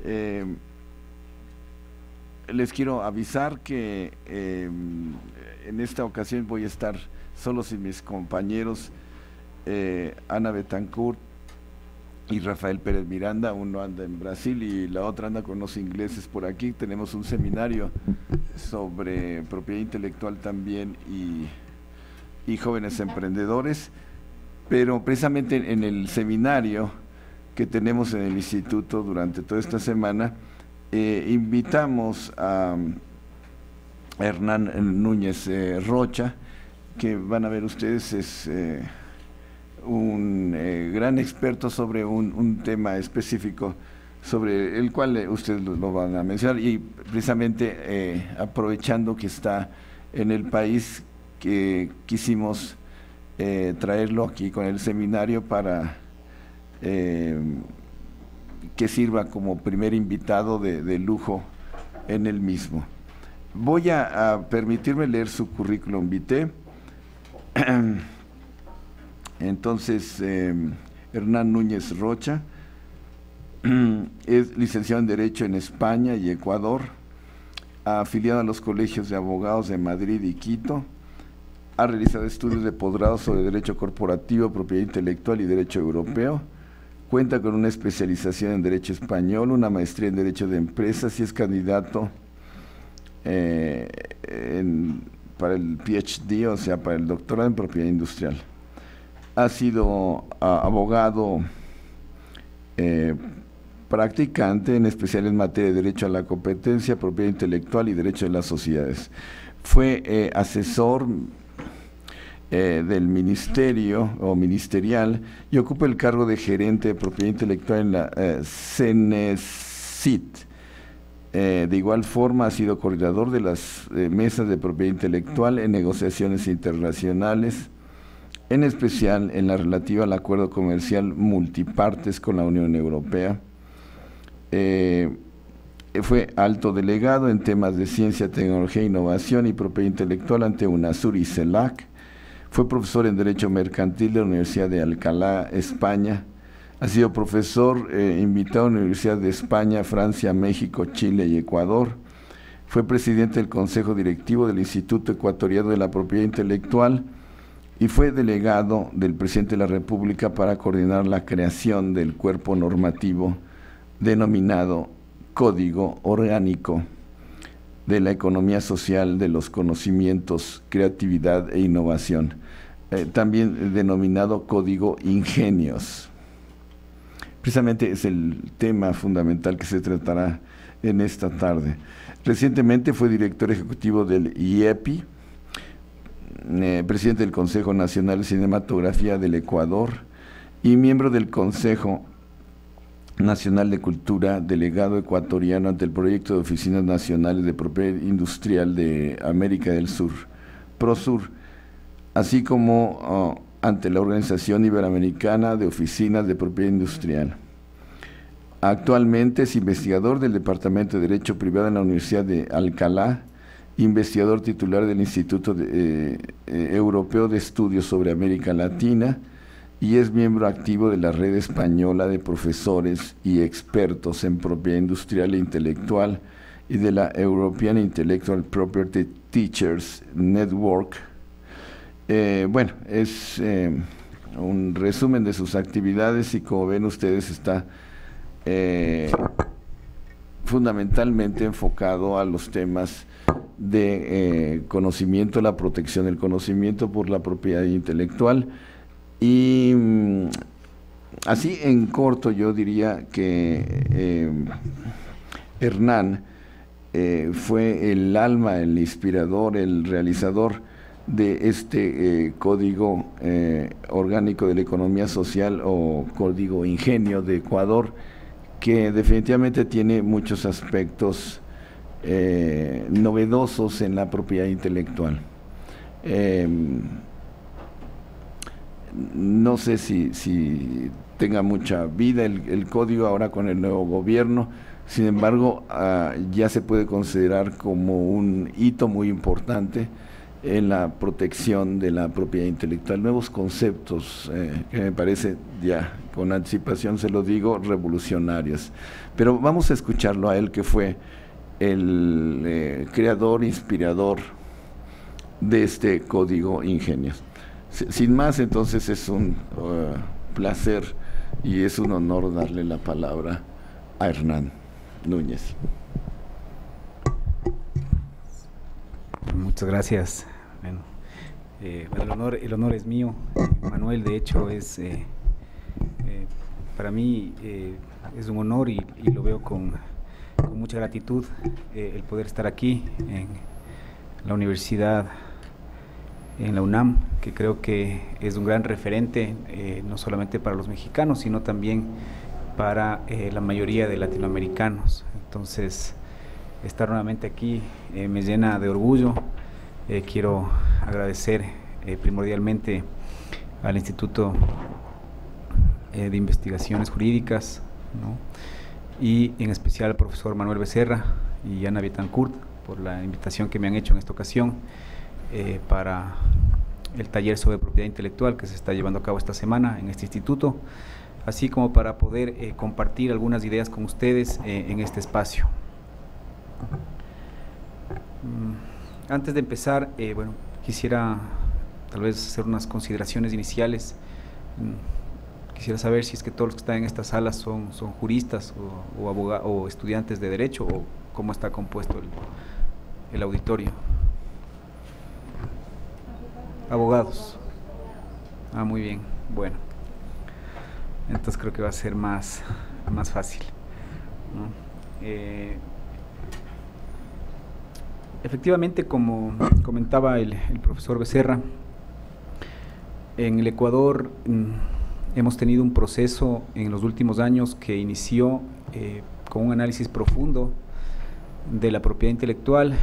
Eh, Les quiero avisar que en esta ocasión voy a estar solo sin mis compañeros Ana Betancourt y Rafael Pérez Miranda. Uno anda en Brasil y la otra anda con los ingleses por aquí. Tenemos un seminario sobre propiedad intelectual también y jóvenes emprendedores, pero precisamente en el seminario que tenemos en el instituto durante toda esta semana, invitamos a Hernán Núñez Rocha, que van a ver ustedes es un gran experto sobre un tema específico sobre el cual ustedes lo van a mencionar, y precisamente aprovechando que está en el país, que quisimos traerlo aquí con el seminario para que sirva como primer invitado de lujo en el mismo. Voy a permitirme leer su currículum vitae. Entonces, Hernán Núñez Rocha es licenciado en Derecho en España y Ecuador, afiliado a los colegios de abogados de Madrid y Quito. Ha realizado estudios de posgrado sobre Derecho Corporativo, Propiedad Intelectual y Derecho Europeo. Cuenta con una especialización en Derecho Español, una maestría en Derecho de Empresas y es candidato para el PhD, o sea, para el doctorado en Propiedad Industrial. Ha sido abogado practicante, en especial en materia de Derecho a la Competencia, Propiedad Intelectual y Derecho de las Sociedades. Fue asesor del ministerio o ministerial y ocupa el cargo de gerente de propiedad intelectual en la CENESIT. De igual forma ha sido coordinador de las mesas de propiedad intelectual en negociaciones internacionales, en especial en la relativa al acuerdo comercial multipartes con la Unión Europea. Fue alto delegado en temas de ciencia, tecnología, innovación y propiedad intelectual ante UNASUR y CELAC. Fue profesor en Derecho Mercantil de la Universidad de Alcalá, España. Ha sido profesor invitado en la Universidad de España, Francia, México, Chile y Ecuador. Fue presidente del Consejo Directivo del Instituto Ecuatoriano de la Propiedad Intelectual y fue delegado del presidente de la República para coordinar la creación del cuerpo normativo denominado Código Orgánico de la Economía Social de los Conocimientos, Creatividad e Innovación, también denominado Código Ingenios. Precisamente es el tema fundamental que se tratará en esta tarde. Recientemente fue director ejecutivo del IEPI, presidente del Consejo Nacional de Cinematografía del Ecuador y miembro del Consejo Nacional de Cultura, delegado ecuatoriano ante el proyecto de Oficinas Nacionales de Propiedad Industrial de América del Sur, PROSUR, así como ante la Organización Iberoamericana de Oficinas de Propiedad Industrial. Actualmente es investigador del Departamento de Derecho Privado en la Universidad de Alcalá, investigador titular del Instituto Europeo de Estudios sobre América Latina, y es miembro activo de la Red Española de Profesores y Expertos en Propiedad Industrial e Intelectual y de la European Intellectual Property Teachers Network. Bueno, es un resumen de sus actividades y, como ven ustedes, está fundamentalmente enfocado a los temas de conocimiento, la protección del conocimiento por la propiedad intelectual. Y así en corto yo diría que Hernán fue el alma, el inspirador, el realizador de este Código Orgánico de la Economía Social o Código Ingenio de Ecuador, que definitivamente tiene muchos aspectos novedosos en la propiedad intelectual. No sé si tenga mucha vida el código ahora con el nuevo gobierno, sin embargo ya se puede considerar como un hito muy importante en la protección de la propiedad intelectual, nuevos conceptos que me parece, ya con anticipación se lo digo, revolucionarios. Pero vamos a escucharlo a él, que fue el creador, inspirador de este código Ingenios. Sin más, entonces es un placer y es un honor darle la palabra a Hernán Núñez. Muchas gracias. Bueno, el honor es mío. Manuel, de hecho, es para mí es un honor y lo veo con mucha gratitud el poder estar aquí en la universidad, en la UNAM, que creo que es un gran referente no solamente para los mexicanos, sino también para la mayoría de latinoamericanos. Entonces, estar nuevamente aquí me llena de orgullo. Quiero agradecer primordialmente al Instituto de Investigaciones Jurídicas, ¿no? Y en especial al profesor Manuel Becerra y Ana Betancourt por la invitación que me han hecho en esta ocasión para el taller sobre propiedad intelectual que se está llevando a cabo esta semana en este instituto, así como para poder compartir algunas ideas con ustedes en este espacio. Antes de empezar, bueno, quisiera tal vez hacer unas consideraciones iniciales. Quisiera saber si es que todos los que están en esta sala son juristas o abogados o estudiantes de derecho, o cómo está compuesto el auditorio. Abogados. Ah, muy bien. Bueno, entonces creo que va a ser más fácil, ¿no? Efectivamente, como comentaba el profesor Becerra, en el Ecuador hemos tenido un proceso en los últimos años que inició con un análisis profundo de la propiedad intelectual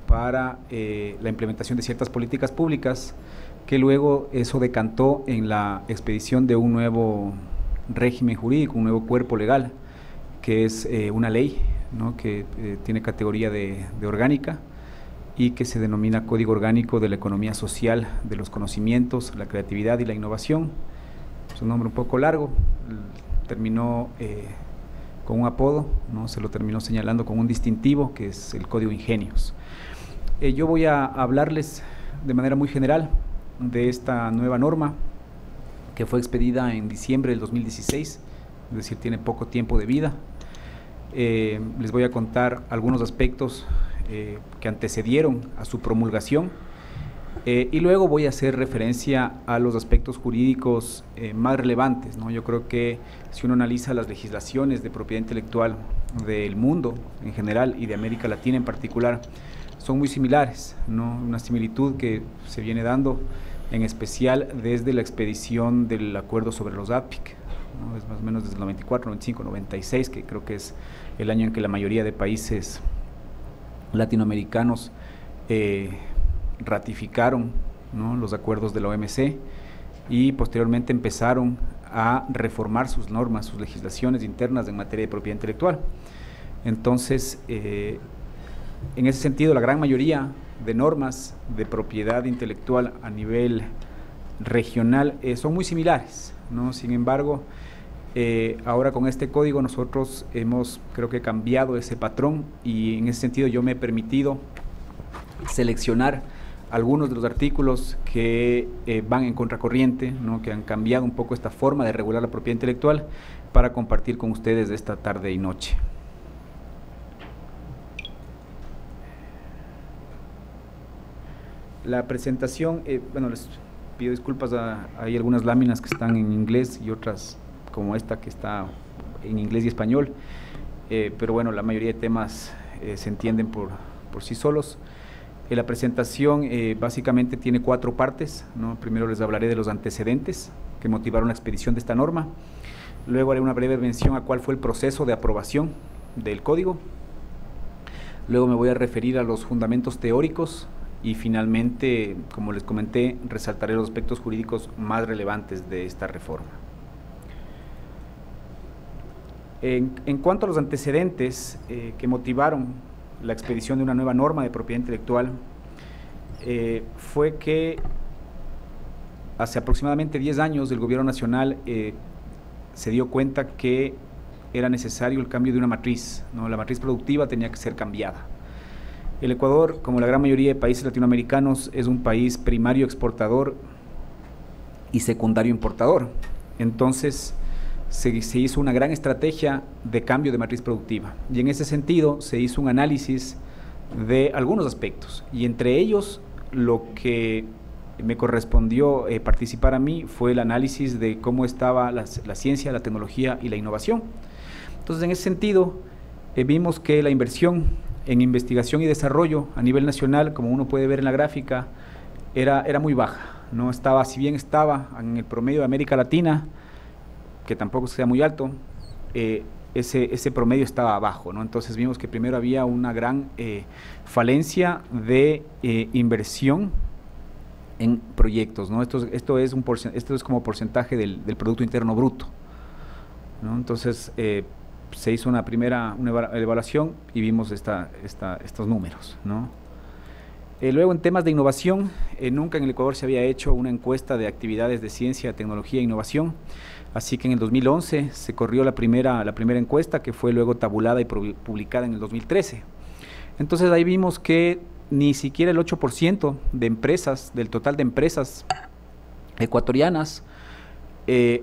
para la implementación de ciertas políticas públicas, que luego eso decantó en la expedición de un nuevo régimen jurídico, un nuevo cuerpo legal, que es una ley, ¿no? Que tiene categoría de orgánica y que se denomina Código Orgánico de la Economía Social de los Conocimientos, la Creatividad y la Innovación. Es un nombre un poco largo, terminó con un apodo, ¿no? Se lo terminó señalando con un distintivo, que es el Código Ingenios. Yo voy a hablarles de manera muy general de esta nueva norma que fue expedida en diciembre del 2016, es decir, tiene poco tiempo de vida. Les voy a contar algunos aspectos que antecedieron a su promulgación y luego voy a hacer referencia a los aspectos jurídicos más relevantes, ¿no? Yo creo que si uno analiza las legislaciones de propiedad intelectual del mundo en general y de América Latina en particular, son muy similares, ¿no? Una similitud que se viene dando en especial desde la expedición del acuerdo sobre los ADPIC, ¿no? Es más o menos desde el 94, 95, 96, que creo que es el año en que la mayoría de países latinoamericanos ratificaron, ¿no? Los acuerdos de la OMC y posteriormente empezaron a reformar sus normas, sus legislaciones internas en materia de propiedad intelectual. Entonces, en ese sentido, la gran mayoría de normas de propiedad intelectual a nivel regional son muy similares, ¿no? Sin embargo, ahora con este código nosotros hemos, creo que, cambiado ese patrón, y en ese sentido yo me he permitido seleccionar algunos de los artículos que van en contracorriente, ¿no? Que han cambiado un poco esta forma de regular la propiedad intelectual, para compartir con ustedes esta tarde y noche. La presentación, bueno, les pido disculpas, hay algunas láminas que están en inglés y otras como esta que está en inglés y español, pero bueno, la mayoría de temas se entienden por sí solos. La presentación básicamente tiene 4 partes, ¿no? Primero les hablaré de los antecedentes que motivaron la expedición de esta norma, luego haré una breve mención a cuál fue el proceso de aprobación del código, luego me voy a referir a los fundamentos teóricos y finalmente, como les comenté, resaltaré los aspectos jurídicos más relevantes de esta reforma. En cuanto a los antecedentes que motivaron la expedición de una nueva norma de propiedad intelectual, fue que hace aproximadamente 10 años el gobierno nacional se dio cuenta que era necesario el cambio de una matriz, ¿no? La matriz productiva tenía que ser cambiada. El Ecuador, como la gran mayoría de países latinoamericanos, es un país primario exportador y secundario importador. Entonces, se hizo una gran estrategia de cambio de matriz productiva. Y en ese sentido, se hizo un análisis de algunos aspectos. Y entre ellos, lo que me correspondió participar a mí fue el análisis de cómo estaba la ciencia, la tecnología y la innovación. Entonces, en ese sentido, vimos que la inversión en investigación y desarrollo a nivel nacional, como uno puede ver en la gráfica, era muy baja. No estaba, si bien estaba en el promedio de América Latina, que tampoco sea muy alto, ese promedio estaba abajo, ¿no? Entonces vimos que primero había una gran falencia de inversión en proyectos, ¿no? Esto es como porcentaje del Producto Interno Bruto, ¿no? Entonces se hizo una evaluación y vimos estos números, ¿no? Luego, en temas de innovación, nunca en el Ecuador se había hecho una encuesta de actividades de ciencia, tecnología e innovación, así que en el 2011 se corrió la primera encuesta, que fue luego tabulada y publicada en el 2013. Entonces ahí vimos que ni siquiera el 8% de empresas, del total de empresas ecuatorianas,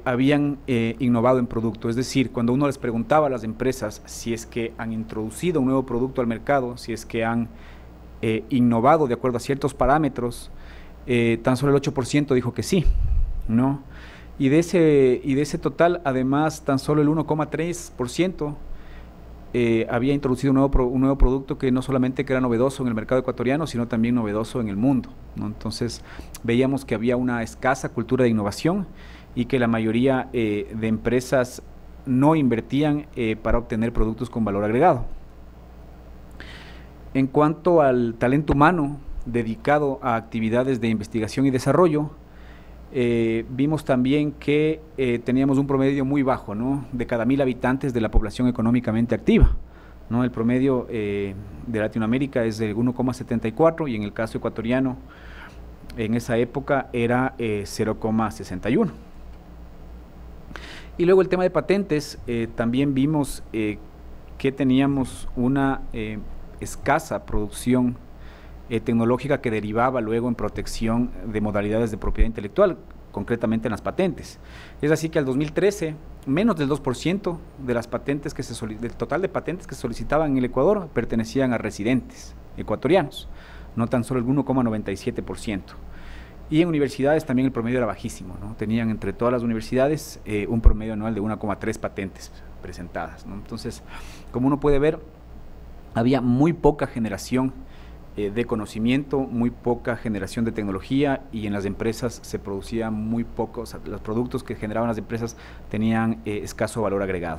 habían innovado en producto. Es decir, cuando uno les preguntaba a las empresas si es que han introducido un nuevo producto al mercado, si es que han innovado de acuerdo a ciertos parámetros, tan solo el 8% dijo que sí, ¿no? Y de ese total, además, tan solo el 1,3% había introducido un nuevo producto que no solamente que era novedoso en el mercado ecuatoriano, sino también novedoso en el mundo, ¿no? Entonces, veíamos que había una escasa cultura de innovación y que la mayoría de empresas no invertían para obtener productos con valor agregado. En cuanto al talento humano dedicado a actividades de investigación y desarrollo, vimos también que teníamos un promedio muy bajo, ¿no? De cada 1000 habitantes de la población económicamente activa, ¿no? El promedio de Latinoamérica es de 1,74 y en el caso ecuatoriano en esa época era 0,61. Y luego el tema de patentes, también vimos que teníamos una escasa producción tecnológica que derivaba luego en protección de modalidades de propiedad intelectual, concretamente en las patentes. Es así que al 2013, menos del 2% de las patentes del total de patentes que se solicitaban en el Ecuador pertenecían a residentes ecuatorianos, no tan solo el 1,97%. Y en universidades también el promedio era bajísimo, ¿no? Tenían entre todas las universidades un promedio anual de 1,3 patentes presentadas, ¿no? Entonces, como uno puede ver, había muy poca generación de conocimiento, muy poca generación de tecnología, y en las empresas se producía muy poco, o sea, los productos que generaban las empresas tenían escaso valor agregado.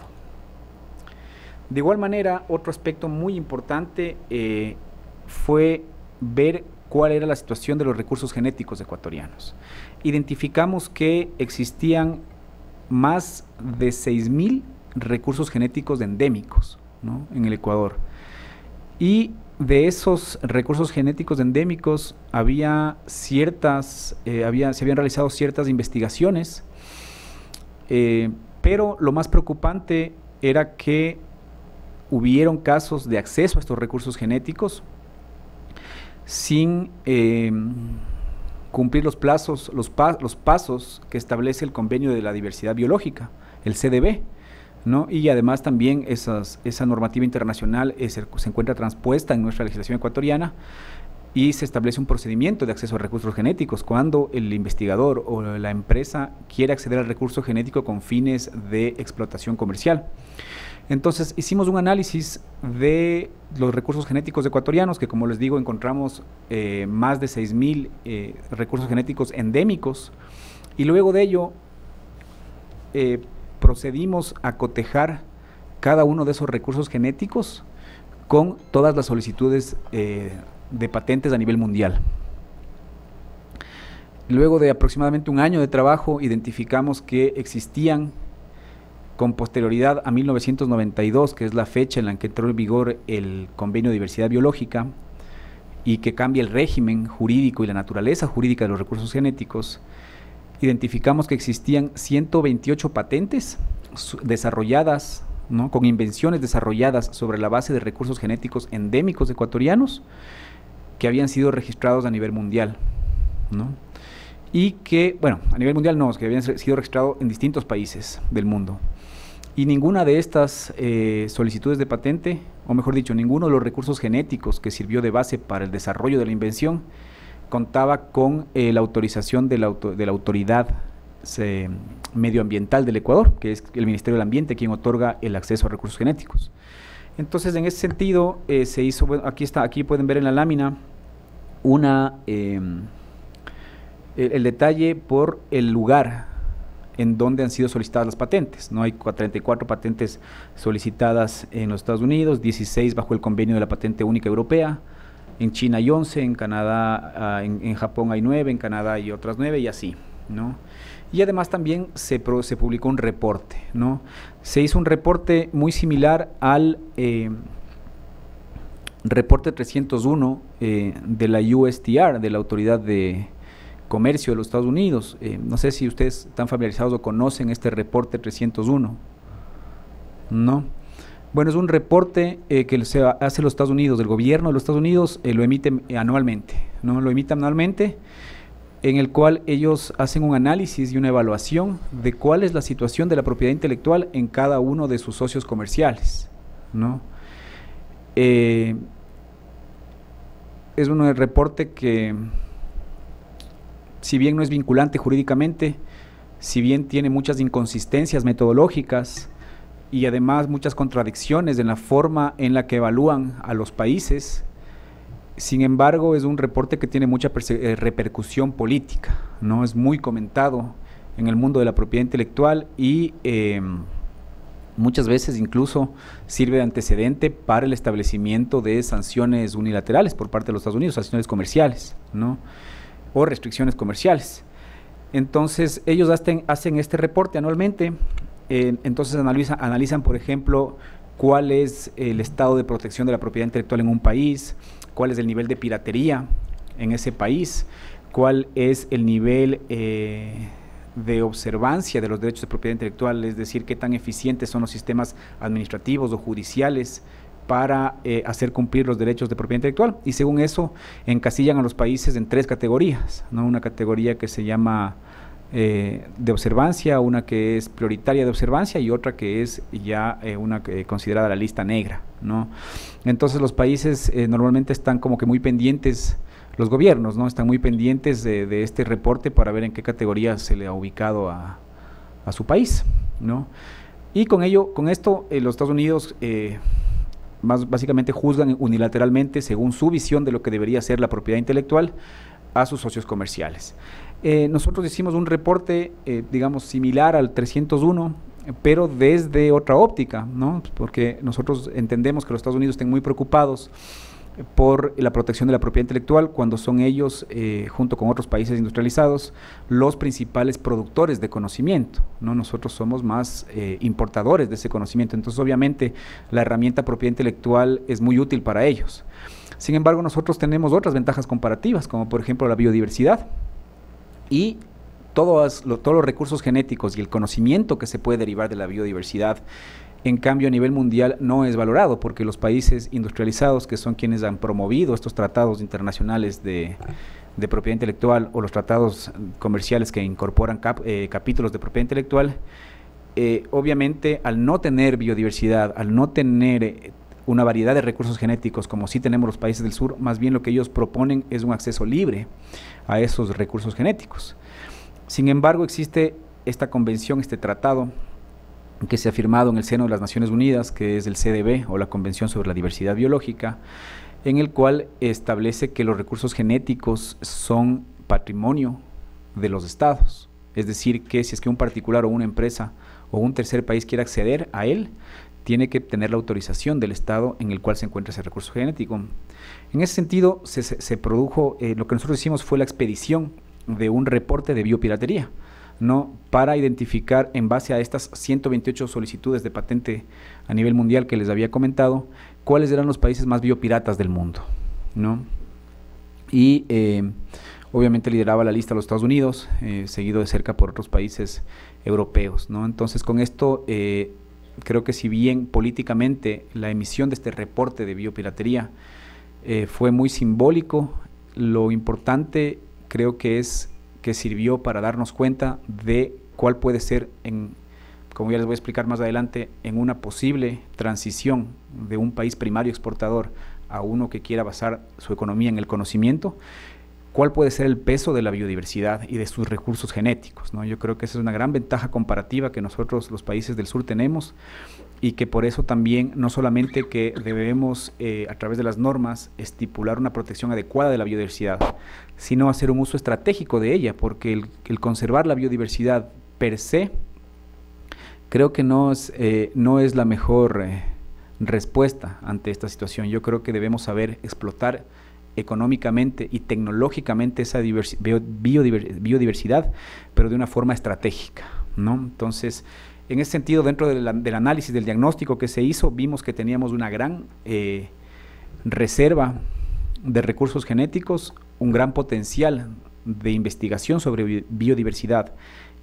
De igual manera, otro aspecto muy importante fue ver cuál era la situación de los recursos genéticos ecuatorianos. Identificamos que existían más de 6000 recursos genéticos endémicos, ¿no?, en el Ecuador. Y de esos recursos genéticos endémicos se habían realizado ciertas investigaciones, pero lo más preocupante era que hubieron casos de acceso a estos recursos genéticos sin cumplir los pasos que establece el Convenio de la Diversidad Biológica, el CDB, ¿no? Y además también esa normativa internacional se encuentra transpuesta en nuestra legislación ecuatoriana y se establece un procedimiento de acceso a recursos genéticos cuando el investigador o la empresa quiere acceder al recurso genético con fines de explotación comercial. Entonces hicimos un análisis de los recursos genéticos ecuatorianos, que como les digo encontramos más de 6000 recursos genéticos endémicos, y luego de ello procedimos a cotejar cada uno de esos recursos genéticos con todas las solicitudes de patentes a nivel mundial. Luego de aproximadamente un año de trabajo, identificamos que existían, con posterioridad a 1992, que es la fecha en la que entró en vigor el Convenio de Diversidad Biológica y que cambia el régimen jurídico y la naturaleza jurídica de los recursos genéticos, identificamos que existían 128 patentes desarrolladas ¿no? Con invenciones desarrolladas sobre la base de recursos genéticos endémicos ecuatorianos que habían sido registrados a nivel mundial, ¿no? Y que, bueno, a nivel mundial no, que habían sido registrados en distintos países del mundo. Y ninguna de estas solicitudes de patente, o mejor dicho, ninguno de los recursos genéticos que sirvió de base para el desarrollo de la invención contaba con la autorización de la autoridad medioambiental del Ecuador, que es el Ministerio del Ambiente quien otorga el acceso a recursos genéticos. Entonces, en ese sentido, se hizo, bueno, aquí pueden ver en la lámina el detalle por el lugar en donde han sido solicitadas las patentes, ¿no? Hay 34 patentes solicitadas en los Estados Unidos, 16 bajo el convenio de la patente única europea, en China hay 11, en Canadá, en Japón hay 9, en Canadá hay otras 9 y así, ¿no? Y además también se publicó un reporte, ¿no? Se hizo un reporte muy similar al reporte 301 de la USTR, de la Autoridad de Comercio de los Estados Unidos. No sé si ustedes están familiarizados o conocen este reporte 301, ¿no? Bueno, es un reporte que se hace los Estados Unidos, del gobierno de los Estados Unidos, lo emite anualmente, ¿no? Lo emite anualmente, en el cual ellos hacen un análisis y una evaluación de cuál es la situación de la propiedad intelectual en cada uno de sus socios comerciales, ¿no? Es un reporte que, si bien no es vinculante jurídicamente, si bien tiene muchas inconsistencias metodológicas y además muchas contradicciones en la forma en la que evalúan a los países, sin embargo es un reporte que tiene mucha repercusión política, ¿no? Es muy comentado en el mundo de la propiedad intelectual y muchas veces incluso sirve de antecedente para el establecimiento de sanciones unilaterales por parte de los Estados Unidos, sanciones comerciales, ¿no? O restricciones comerciales. Entonces ellos hacen este reporte anualmente, entonces analizan, por ejemplo, cuál es el estado de protección de la propiedad intelectual en un país, cuál es el nivel de piratería en ese país, cuál es el nivel de observancia de los derechos de propiedad intelectual, es decir, qué tan eficientes son los sistemas administrativos o judiciales para hacer cumplir los derechos de propiedad intelectual, y según eso encasillan a los países en 3 categorías, ¿no? Una categoría que se llama de observancia, una que es prioritaria de observancia y otra que es ya una considerada la lista negra, ¿no? Entonces los países normalmente están como que muy pendientes, los gobiernos, ¿no? Están muy pendientes de este reporte para ver en qué categoría se le ha ubicado a su país, ¿no? Y con esto los Estados Unidos básicamente juzgan unilateralmente según su visión de lo que debería ser la propiedad intelectual a sus socios comerciales. Nosotros hicimos un reporte, digamos, similar al 301, pero desde otra óptica, ¿no? Porque nosotros entendemos que los Estados Unidos estén muy preocupados por la protección de la propiedad intelectual cuando son ellos, junto con otros países industrializados, los principales productores de conocimiento, ¿no? Nosotros somos más importadores de ese conocimiento, entonces obviamente la herramienta propiedad intelectual es muy útil para ellos. Sin embargo, nosotros tenemos otras ventajas comparativas, como por ejemplo la biodiversidad, y todos los recursos genéticos y el conocimiento que se puede derivar de la biodiversidad, en cambio a nivel mundial no es valorado, porque los países industrializados, que son quienes han promovido estos tratados internacionales de propiedad intelectual o los tratados comerciales que incorporan capítulos de propiedad intelectual, obviamente al no tener biodiversidad, al no tener una variedad de recursos genéticos como sí tenemos los países del sur, más bien lo que ellos proponen es un acceso libre a esos recursos genéticos. Sin embargo, existe esta convención, este tratado que se ha firmado en el seno de las Naciones Unidas, que es el CDB, o la Convención sobre la Diversidad Biológica, en el cual establece que los recursos genéticos son patrimonio de los estados. Es decir, que si es que un particular o una empresa o un tercer país quiere acceder a él, tiene que tener la autorización del estado en el cual se encuentra ese recurso genético. En ese sentido, se produjo, lo que nosotros hicimos fue la expedición de un reporte de biopiratería, ¿no? Para identificar, en base a estas 128 solicitudes de patente a nivel mundial que les había comentado, cuáles eran los países más biopiratas del mundo, ¿no? Y obviamente lideraba la lista los Estados Unidos, seguido de cerca por otros países europeos, ¿no? Entonces con esto Creo que si bien políticamente la emisión de este reporte de biopiratería fue muy simbólico, lo importante creo que es que sirvió para darnos cuenta de cuál puede ser, como ya les voy a explicar más adelante, en una posible transición de un país primario exportador a uno que quiera basar su economía en el conocimiento, cuál puede ser el peso de la biodiversidad y de sus recursos genéticos, ¿no? Yo creo que esa es una gran ventaja comparativa que nosotros, los países del sur, tenemos, y que por eso también no solamente que debemos a través de las normas estipular una protección adecuada de la biodiversidad, sino hacer un uso estratégico de ella, porque el conservar la biodiversidad per se creo que no es la mejor respuesta ante esta situación. Yo creo que debemos saber explotar económicamente y tecnológicamente esa biodiversidad, pero de una forma estratégica, ¿no? Entonces, en ese sentido, dentro del análisis, del diagnóstico que se hizo, vimos que teníamos una gran reserva de recursos genéticos, un gran potencial de investigación sobre biodiversidad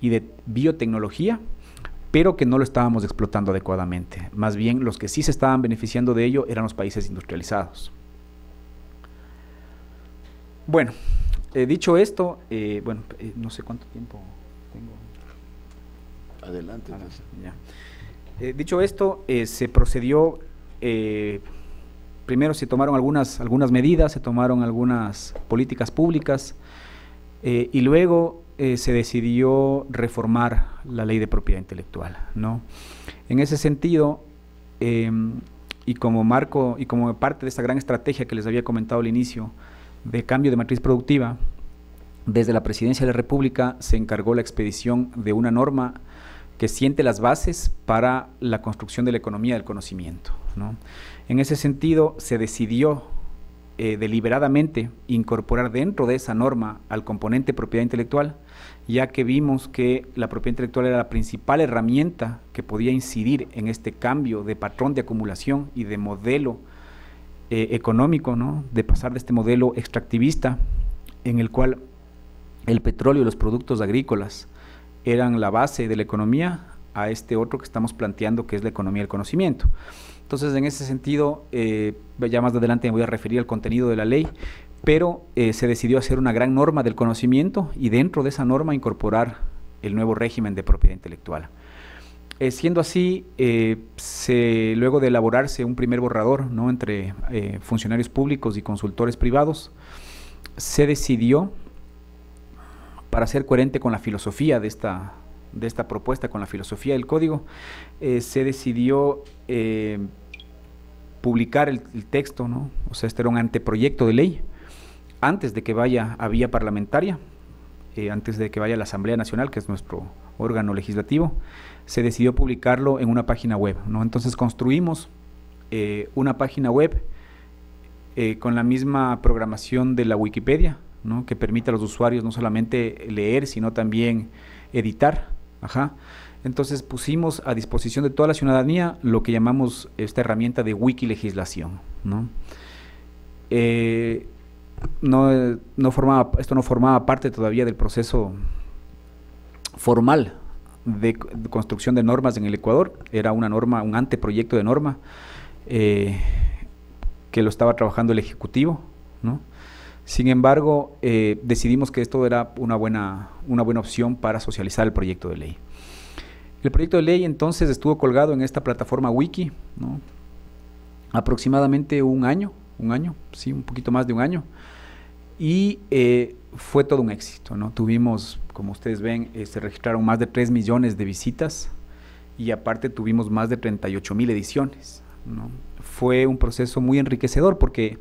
y de biotecnología, pero que no lo estábamos explotando adecuadamente. Más bien, los que sí se estaban beneficiando de ello eran los países industrializados. Bueno, dicho esto, no sé cuánto tiempo tengo. Adelante. Ya. Dicho esto, se procedió, primero se tomaron algunas medidas, se tomaron algunas políticas públicas, y luego se decidió reformar la ley de propiedad intelectual, ¿no? En ese sentido, y como marco y como parte de esta gran estrategia que les había comentado al inicio, de cambio de matriz productiva, desde la Presidencia de la República se encargó la expedición de una norma que siente las bases para la construcción de la economía del conocimiento, ¿no? En ese sentido, se decidió deliberadamente incorporar dentro de esa norma al componente propiedad intelectual, ya que vimos que la propiedad intelectual era la principal herramienta que podía incidir en este cambio de patrón de acumulación y de modelo económico, ¿no? De pasar de este modelo extractivista en el cual el petróleo y los productos agrícolas eran la base de la economía, a este otro que estamos planteando, que es la economía del conocimiento. Entonces, en ese sentido, ya más adelante me voy a referir al contenido de la ley, pero se decidió hacer una gran norma del conocimiento y dentro de esa norma incorporar el nuevo régimen de propiedad intelectual. Siendo así, luego de elaborarse un primer borrador, ¿no?, entre funcionarios públicos y consultores privados, se decidió, para ser coherente con la filosofía de esta propuesta, con la filosofía del código, se decidió publicar el texto, ¿no? O sea, este era un anteproyecto de ley, antes de que vaya a vía parlamentaria, antes de que vaya a la Asamblea Nacional, que es nuestro órgano legislativo. Se decidió publicarlo en una página web, ¿no? Entonces construimos una página web con la misma programación de la Wikipedia, ¿no?, que permite a los usuarios no solamente leer, sino también editar. Entonces pusimos a disposición de toda la ciudadanía lo que llamamos esta herramienta de Wikilegislación, ¿no? Esto no formaba parte todavía del proceso formal de construcción de normas en el Ecuador. Era una norma, un anteproyecto de norma que lo estaba trabajando el Ejecutivo, ¿no? Sin embargo, decidimos que esto era una buena opción para socializar el proyecto de ley. El proyecto de ley entonces estuvo colgado en esta plataforma Wiki, ¿no?, aproximadamente un año, sí, un poquito más de un año, y fue todo un éxito, ¿no? Tuvimos, como ustedes ven, se registraron más de 3 millones de visitas y aparte tuvimos más de 38,000 ediciones, ¿no? Fue un proceso muy enriquecedor porque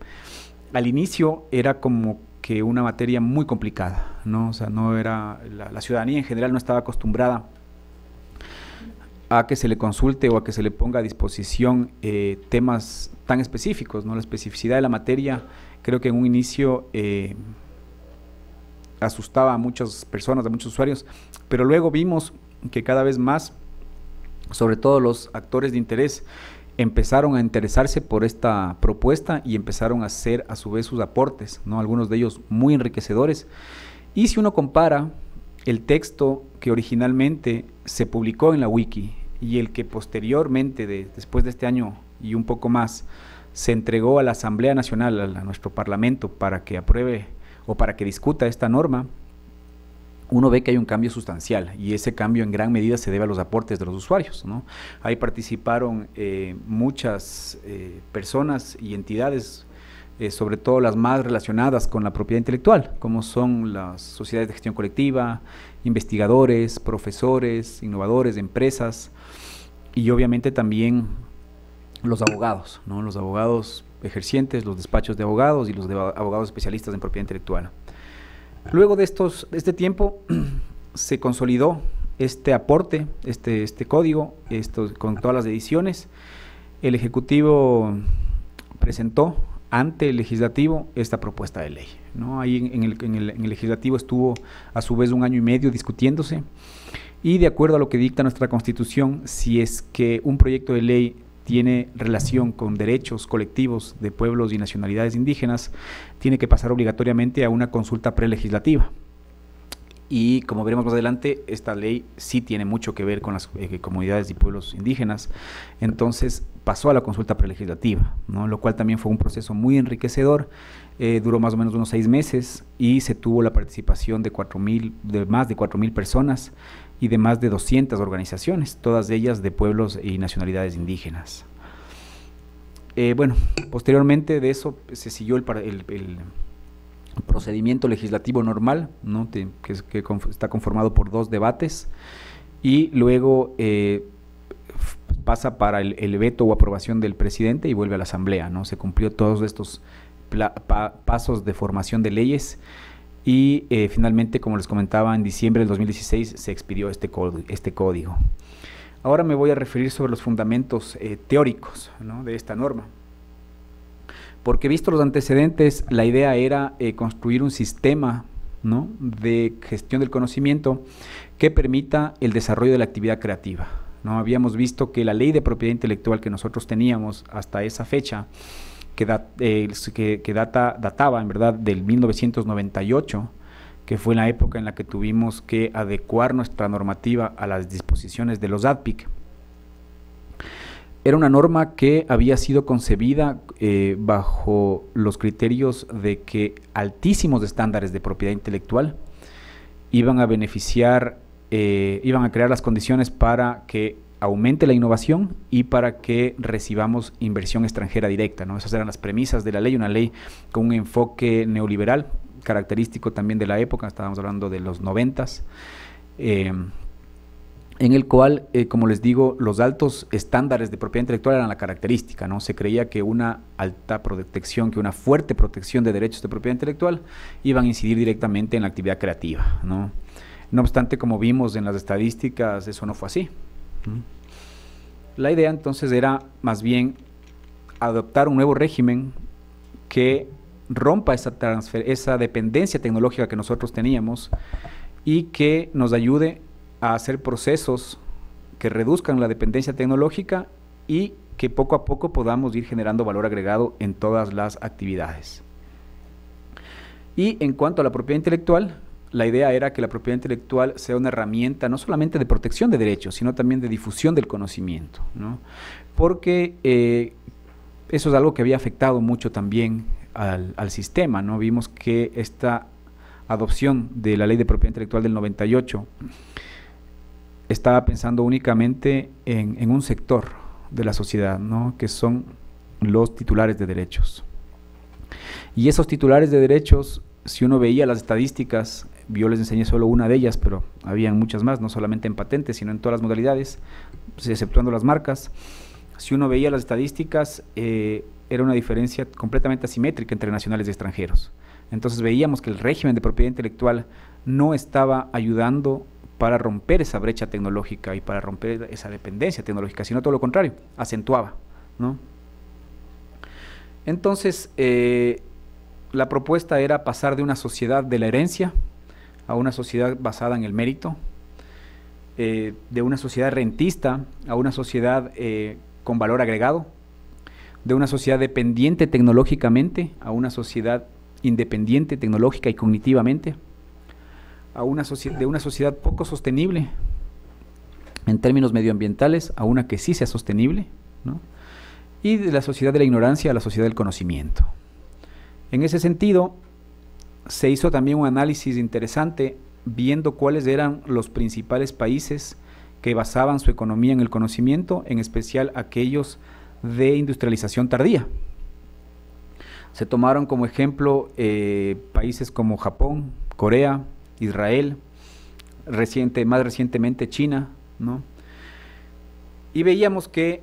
al inicio era como que una materia muy complicada, ¿no? O sea, no era, la ciudadanía en general no estaba acostumbrada a que se le consulte o a que se le ponga a disposición temas tan específicos, ¿no? La especificidad de la materia creo que en un inicio asustaba a muchas personas, a muchos usuarios, pero luego vimos que cada vez más, sobre todo los actores de interés, empezaron a interesarse por esta propuesta y empezaron a hacer a su vez sus aportes, ¿no?, algunos de ellos muy enriquecedores. Y si uno compara el texto que originalmente se publicó en la Wiki y el que posteriormente, después de este año y un poco más, se entregó a la Asamblea Nacional, a nuestro Parlamento, para que apruebe o para que discuta esta norma, uno ve que hay un cambio sustancial, y ese cambio en gran medida se debe a los aportes de los usuarios, ¿no? Ahí participaron muchas personas y entidades, sobre todo las más relacionadas con la propiedad intelectual, como son las sociedades de gestión colectiva, investigadores, profesores, innovadores, empresas, y obviamente también los abogados, ¿no? Los abogados ejercientes, los despachos de abogados y los abogados especialistas en propiedad intelectual. Luego de este tiempo se consolidó este aporte, este código, con todas las ediciones. El Ejecutivo presentó ante el Legislativo esta propuesta de ley, ¿no? Ahí en el Legislativo estuvo a su vez 1 año y medio discutiéndose, y de acuerdo a lo que dicta nuestra Constitución, si es que un proyecto de ley tiene relación con derechos colectivos de pueblos y nacionalidades indígenas, tiene que pasar obligatoriamente a una consulta prelegislativa. Y como veremos más adelante, esta ley sí tiene mucho que ver con las comunidades y pueblos indígenas, entonces pasó a la consulta prelegislativa, ¿no? Lo cual también fue un proceso muy enriquecedor, duró más o menos unos 6 meses, y se tuvo la participación de más de 4.000 personas y de más de 200 organizaciones, todas ellas de pueblos y nacionalidades indígenas. Bueno, posteriormente de eso se siguió el procedimiento legislativo normal, ¿no? que está conformado por 2 debates, y luego pasa para el veto o aprobación del presidente y vuelve a la Asamblea, ¿no? Se cumplió todos estos pasos de formación de leyes, y finalmente, como les comentaba, en diciembre del 2016 se expidió este código. Ahora me voy a referir sobre los fundamentos teóricos, ¿no?, de esta norma. Porque visto los antecedentes, la idea era construir un sistema, ¿no?, de gestión del conocimiento que permita el desarrollo de la actividad creativa, ¿no? Habíamos visto que la ley de propiedad intelectual que nosotros teníamos hasta esa fecha, que databa en verdad del 1998, que fue la época en la que tuvimos que adecuar nuestra normativa a las disposiciones de los ADPIC. Era una norma que había sido concebida bajo los criterios de que altísimos estándares de propiedad intelectual iban a beneficiar, iban a crear las condiciones para que aumente la innovación y para que recibamos inversión extranjera directa, ¿no? Esas eran las premisas de la ley, una ley con un enfoque neoliberal, característico también de la época, estábamos hablando de los 90s, en el cual, como les digo, los altos estándares de propiedad intelectual eran la característica, ¿no? Se creía que una alta protección, que una fuerte protección de derechos de propiedad intelectual iban a incidir directamente en la actividad creativa, ¿no? No obstante, como vimos en las estadísticas, eso no fue así. La idea entonces era más bien adoptar un nuevo régimen que rompa esa dependencia tecnológica que nosotros teníamos y que nos ayude a hacer procesos que reduzcan la dependencia tecnológica y que poco a poco podamos ir generando valor agregado en todas las actividades. Y en cuanto a la propiedad intelectual, la idea era que la propiedad intelectual sea una herramienta no solamente de protección de derechos, sino también de difusión del conocimiento, ¿no? Porque eso es algo que había afectado mucho también al sistema, ¿no? Vimos que esta adopción de la ley de propiedad intelectual del 98 estaba pensando únicamente en un sector de la sociedad, ¿no?, que son los titulares de derechos. Y esos titulares de derechos, si uno veía las estadísticas, yo les enseñé solo una de ellas, pero habían muchas más, no solamente en patentes, sino en todas las modalidades, pues, exceptuando las marcas. Si uno veía las estadísticas, era una diferencia completamente asimétrica entre nacionales y extranjeros. Entonces veíamos que el régimen de propiedad intelectual no estaba ayudando para romper esa brecha tecnológica y para romper esa dependencia tecnológica, sino todo lo contrario, acentuaba, ¿no? Entonces, la propuesta era pasar de una sociedad de la herencia a una sociedad basada en el mérito, de una sociedad rentista a una sociedad con valor agregado, de una sociedad dependiente tecnológicamente a una sociedad independiente tecnológica y cognitivamente, de una sociedad poco sostenible, en términos medioambientales a una que sí sea sostenible, ¿no? Y de la sociedad de la ignorancia a la sociedad del conocimiento. En ese sentido, se hizo también un análisis interesante viendo cuáles eran los principales países que basaban su economía en el conocimiento, en especial aquellos de industrialización tardía. Se tomaron como ejemplo países como Japón, Corea, Israel, más recientemente China, ¿no? Y veíamos que,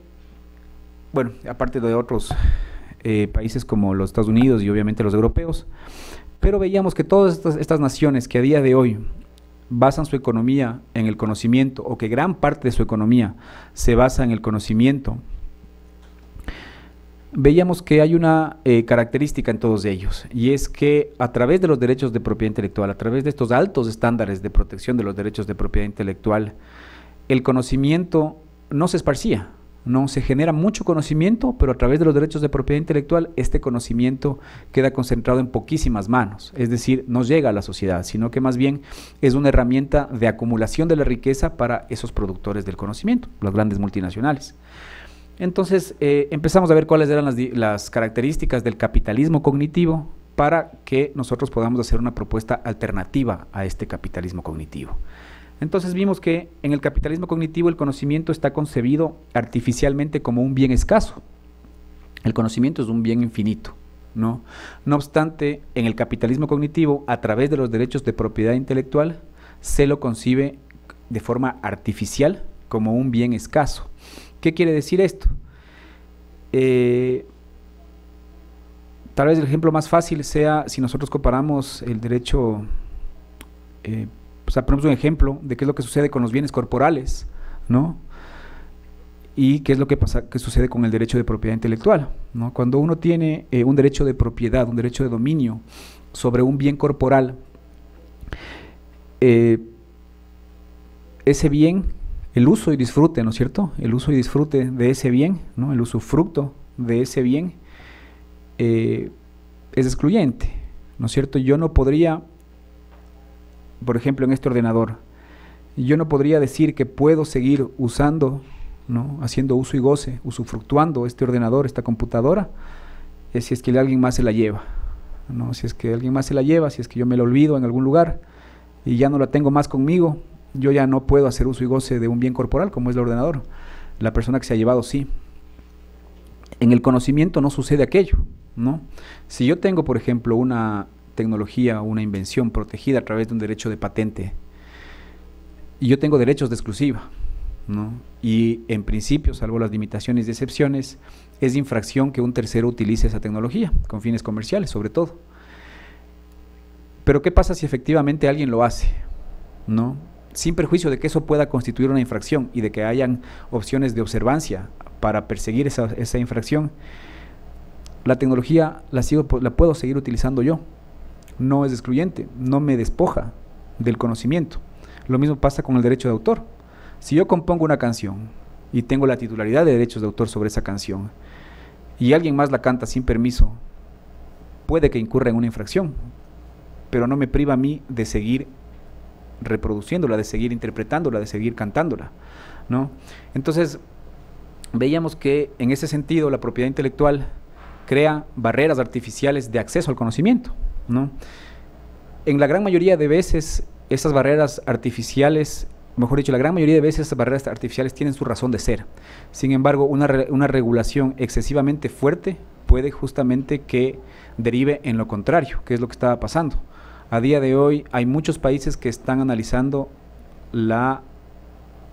bueno, aparte de otros países como los Estados Unidos y obviamente los europeos, pero veíamos que todas estas naciones que a día de hoy basan su economía en el conocimiento, o que gran parte de su economía se basa en el conocimiento, veíamos que hay una característica en todos ellos, y es que a través de los derechos de propiedad intelectual, a través de estos altos estándares de protección de los derechos de propiedad intelectual, el conocimiento no se esparcía, no se genera mucho conocimiento, pero a través de los derechos de propiedad intelectual este conocimiento queda concentrado en poquísimas manos, es decir, no llega a la sociedad, sino que más bien es una herramienta de acumulación de la riqueza para esos productores del conocimiento, las grandes multinacionales. Entonces empezamos a ver cuáles eran las características del capitalismo cognitivo para que nosotros podamos hacer una propuesta alternativa a este capitalismo cognitivo. Entonces vimos que en el capitalismo cognitivo el conocimiento está concebido artificialmente como un bien escaso. El conocimiento es un bien infinito, ¿no? No obstante, en el capitalismo cognitivo, a través de los derechos de propiedad intelectual, se lo concibe de forma artificial como un bien escaso. ¿Qué quiere decir esto? Tal vez el ejemplo más fácil sea si nosotros comparamos el derecho, ponemos un ejemplo de qué es lo que sucede con los bienes corporales, ¿no? Y qué es lo que sucede con el derecho de propiedad intelectual, ¿no? Cuando uno tiene un derecho de propiedad, un derecho de dominio sobre un bien corporal, ese bien, el uso y disfrute, ¿no es cierto? El uso y disfrute de ese bien, ¿no? El usufructo de ese bien es excluyente, ¿no es cierto? Yo no podría, por ejemplo, en este ordenador, yo no podría decir que puedo seguir usando, ¿no? Haciendo uso y goce, usufructuando este ordenador, esta computadora, si es que alguien más se la lleva, ¿no? Si es que alguien más se la lleva, si es que yo me la olvido en algún lugar y ya no la tengo más conmigo, yo ya no puedo hacer uso y goce de un bien corporal como es el ordenador. La persona que se ha llevado sí. En el conocimiento no sucede aquello, ¿no? Si yo tengo, por ejemplo, una tecnología, una invención protegida a través de un derecho de patente, y yo tengo derechos de exclusiva, ¿no? Y en principio, salvo las limitaciones y excepciones, es infracción que un tercero utilice esa tecnología, con fines comerciales sobre todo. Pero ¿qué pasa si efectivamente alguien lo hace, ¿no? Sin perjuicio de que eso pueda constituir una infracción y de que hayan opciones de observancia para perseguir esa infracción, la tecnología la puedo seguir utilizando yo. No es excluyente, no me despoja del conocimiento. Lo mismo pasa con el derecho de autor. Si yo compongo una canción y tengo la titularidad de derechos de autor sobre esa canción y alguien más la canta sin permiso, puede que incurra en una infracción, pero no me priva a mí de seguir reproduciéndola, de seguir interpretándola, de seguir cantándola, ¿no? Entonces, veíamos que en ese sentido la propiedad intelectual crea barreras artificiales de acceso al conocimiento, ¿no? En la gran mayoría de veces esas barreras artificiales, mejor dicho, la gran mayoría de veces esas barreras artificiales tienen su razón de ser. Sin embargo, una regulación excesivamente fuerte puede justamente que derive en lo contrario, que es lo que estaba pasando. A día de hoy hay muchos países que están analizando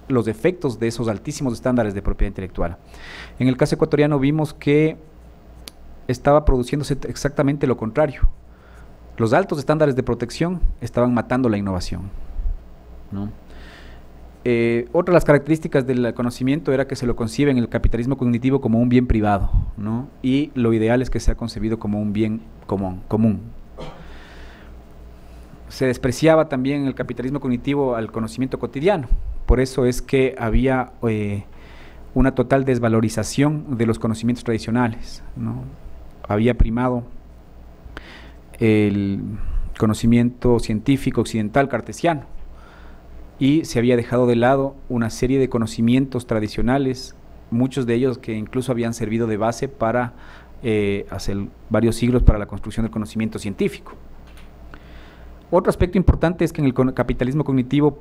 los efectos de esos altísimos estándares de propiedad intelectual. En el caso ecuatoriano vimos que estaba produciéndose exactamente lo contrario. Los altos estándares de protección estaban matando la innovación, ¿no? Otra de las características del conocimiento era que se lo concibe en el capitalismo cognitivo como un bien privado, ¿no? Y lo ideal es que sea concebido como un bien común. Se despreciaba también en el capitalismo cognitivo al conocimiento cotidiano. Por eso es que había una total desvalorización de los conocimientos tradicionales, ¿no? Había primado el conocimiento científico occidental cartesiano y se había dejado de lado una serie de conocimientos tradicionales, muchos de ellos que incluso habían servido de base para hace varios siglos para la construcción del conocimiento científico. Otro aspecto importante es que en el capitalismo cognitivo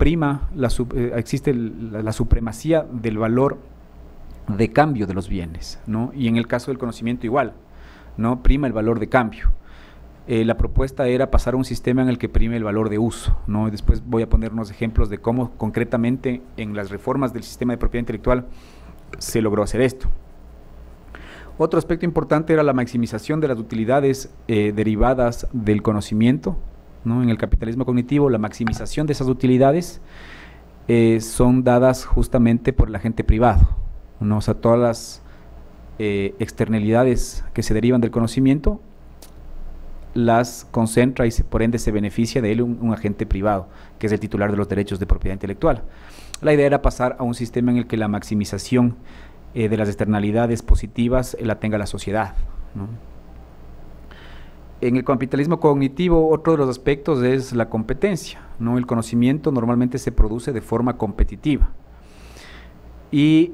existe la supremacía del valor de cambio de los bienes, ¿no? Y en el caso del conocimiento igual, ¿no? Prima el valor de cambio. La propuesta era pasar a un sistema en el que prime el valor de uso, ¿no? Y después voy a poner unos ejemplos de cómo concretamente en las reformas del sistema de propiedad intelectual se logró hacer esto. Otro aspecto importante era la maximización de las utilidades derivadas del conocimiento, ¿no? En el capitalismo cognitivo, la maximización de esas utilidades son dadas justamente por el agente privado, ¿no? O sea, todas las externalidades que se derivan del conocimiento las concentra y por ende se beneficia de él un agente privado, que es el titular de los derechos de propiedad intelectual. La idea era pasar a un sistema en el que la maximización de las externalidades positivas la tenga la sociedad, ¿no? En el capitalismo cognitivo, otro de los aspectos es la competencia, ¿no? El conocimiento normalmente se produce de forma competitiva y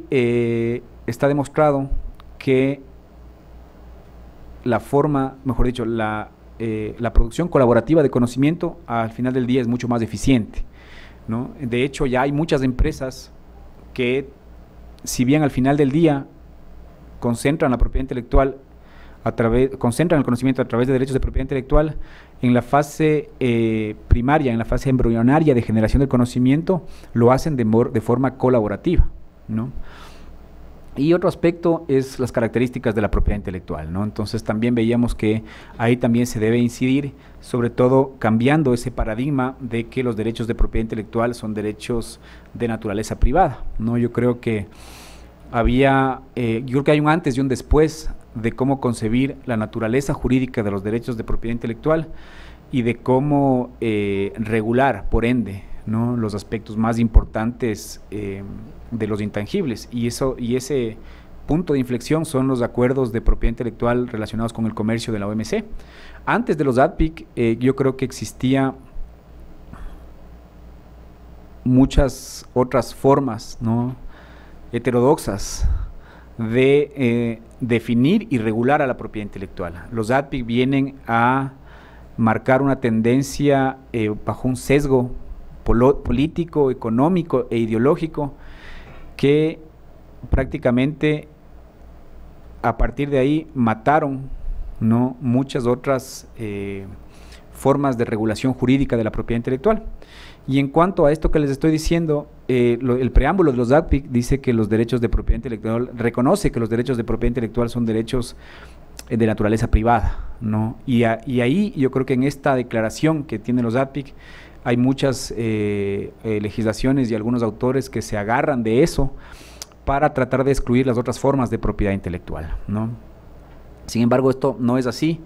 está demostrado que la forma, mejor dicho, la producción colaborativa de conocimiento al final del día es mucho más eficiente, ¿no? De hecho, ya hay muchas empresas que, si bien al final del día concentran la propiedad intelectual concentran el conocimiento a través de derechos de propiedad intelectual, en la fase primaria, en la fase embrionaria de generación del conocimiento, lo hacen de forma colaborativa, ¿no? Y otro aspecto es las características de la propiedad intelectual, ¿no? Entonces también veíamos que ahí también se debe incidir, sobre todo cambiando ese paradigma de que los derechos de propiedad intelectual son derechos de naturaleza privada, ¿no? Yo creo que hay un antes y un después de cómo concebir la naturaleza jurídica de los derechos de propiedad intelectual y de cómo regular, por ende, ¿no?, los aspectos más importantes de los intangibles, y ese punto de inflexión son los acuerdos de propiedad intelectual relacionados con el comercio de la OMC. Antes de los ADPIC, yo creo que existía muchas otras formas, ¿no?, heterodoxas de definir y regular a la propiedad intelectual. Los ADPIC vienen a marcar una tendencia bajo un sesgo político, económico e ideológico que prácticamente a partir de ahí mataron, ¿no?, muchas otras formas de regulación jurídica de la propiedad intelectual. Y en cuanto a esto que les estoy diciendo, el preámbulo de los ADPIC dice que los derechos de propiedad intelectual, reconoce que los derechos de propiedad intelectual son derechos de naturaleza privada, ¿no? Y ahí yo creo que en esta declaración que tienen los ADPIC hay muchas legislaciones y algunos autores que se agarran de eso para tratar de excluir las otras formas de propiedad intelectual, ¿no? Sin embargo, esto no es así.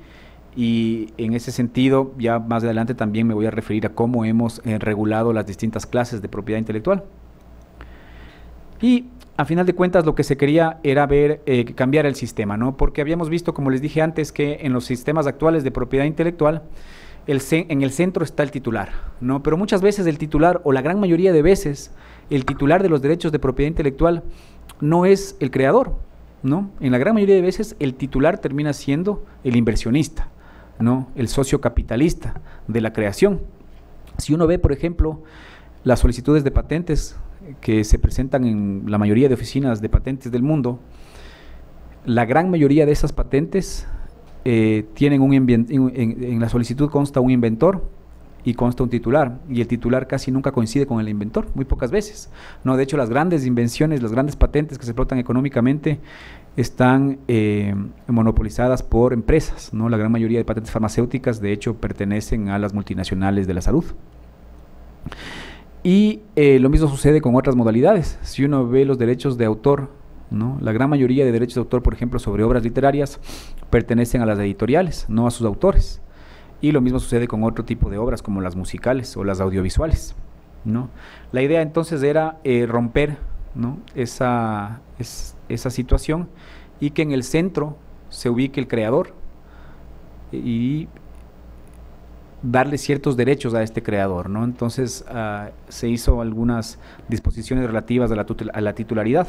Y en ese sentido, ya más adelante también me voy a referir a cómo hemos regulado las distintas clases de propiedad intelectual. Y a final de cuentas lo que se quería era cambiar el sistema, ¿no? Porque habíamos visto, como les dije antes, que en los sistemas actuales de propiedad intelectual, en el centro está el titular, ¿no? Pero muchas veces el titular, o la gran mayoría de veces, el titular de los derechos de propiedad intelectual no es el creador, ¿no? En la gran mayoría de veces el titular termina siendo el inversionista, ¿no?, el socio capitalista de la creación. Si uno ve, por ejemplo, las solicitudes de patentes que se presentan en la mayoría de oficinas de patentes del mundo, la gran mayoría de esas patentes tienen en la solicitud consta un inventor y consta un titular, y el titular casi nunca coincide con el inventor, muy pocas veces, ¿no? De hecho, las grandes invenciones, las grandes patentes que se explotan económicamente están monopolizadas por empresas, ¿no? La gran mayoría de patentes farmacéuticas, de hecho, pertenecen a las multinacionales de la salud. Y lo mismo sucede con otras modalidades. Si uno ve los derechos de autor, ¿no?, la gran mayoría de derechos de autor, por ejemplo, sobre obras literarias, pertenecen a las editoriales, no a sus autores. Y lo mismo sucede con otro tipo de obras como las musicales o las audiovisuales, ¿no? La idea entonces era romper, ¿no?, esa situación, y que en el centro se ubique el creador y darle ciertos derechos a este creador, ¿no? Entonces se hizo algunas disposiciones relativas a la titularidad.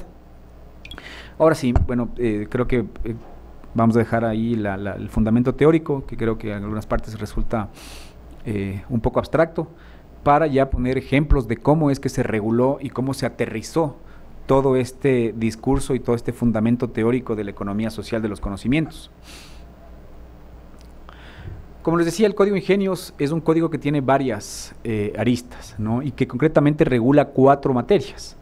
Ahora sí, bueno, creo que vamos a dejar ahí el fundamento teórico, que creo que en algunas partes resulta un poco abstracto, para ya poner ejemplos de cómo es que se reguló y cómo se aterrizó todo este discurso y todo este fundamento teórico de la economía social de los conocimientos. Como les decía, el Código Ingenios es un código que tiene varias aristas, ¿no? Y que concretamente regula 4 materias,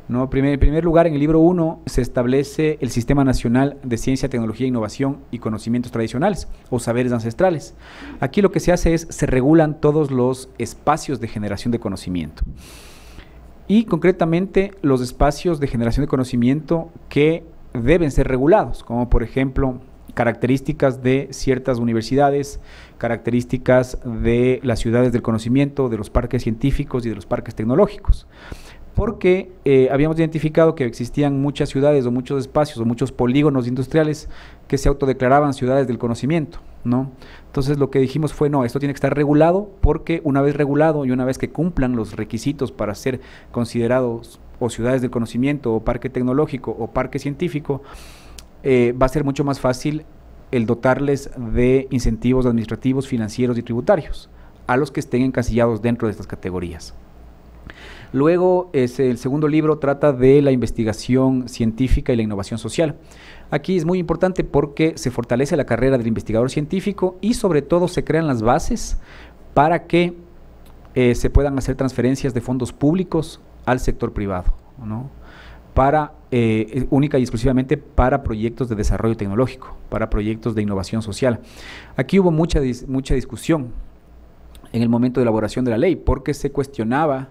¿no? En primer lugar, en el libro 1 se establece el Sistema Nacional de Ciencia, Tecnología, Innovación y Conocimientos Tradicionales o Saberes Ancestrales. Aquí lo que se hace es, se regulan todos los espacios de generación de conocimiento. Y concretamente los espacios de generación de conocimiento que deben ser regulados, como por ejemplo características de ciertas universidades, características de las ciudades del conocimiento, de los parques científicos y de los parques tecnológicos. Porque habíamos identificado que existían muchas ciudades o muchos espacios o muchos polígonos industriales que se autodeclaraban ciudades del conocimiento, ¿no? Entonces lo que dijimos fue, no, esto tiene que estar regulado, porque una vez regulado y una vez que cumplan los requisitos para ser considerados o ciudades del conocimiento o parque tecnológico o parque científico, va a ser mucho más fácil el dotarles de incentivos administrativos, financieros y tributarios a los que estén encasillados dentro de estas categorías. Luego, el segundo libro trata de la investigación científica y la innovación social. Aquí es muy importante porque se fortalece la carrera del investigador científico y sobre todo se crean las bases para que se puedan hacer transferencias de fondos públicos al sector privado, ¿no? Única y exclusivamente para proyectos de desarrollo tecnológico, para proyectos de innovación social. Aquí hubo mucha discusión en el momento de elaboración de la ley, porque se cuestionaba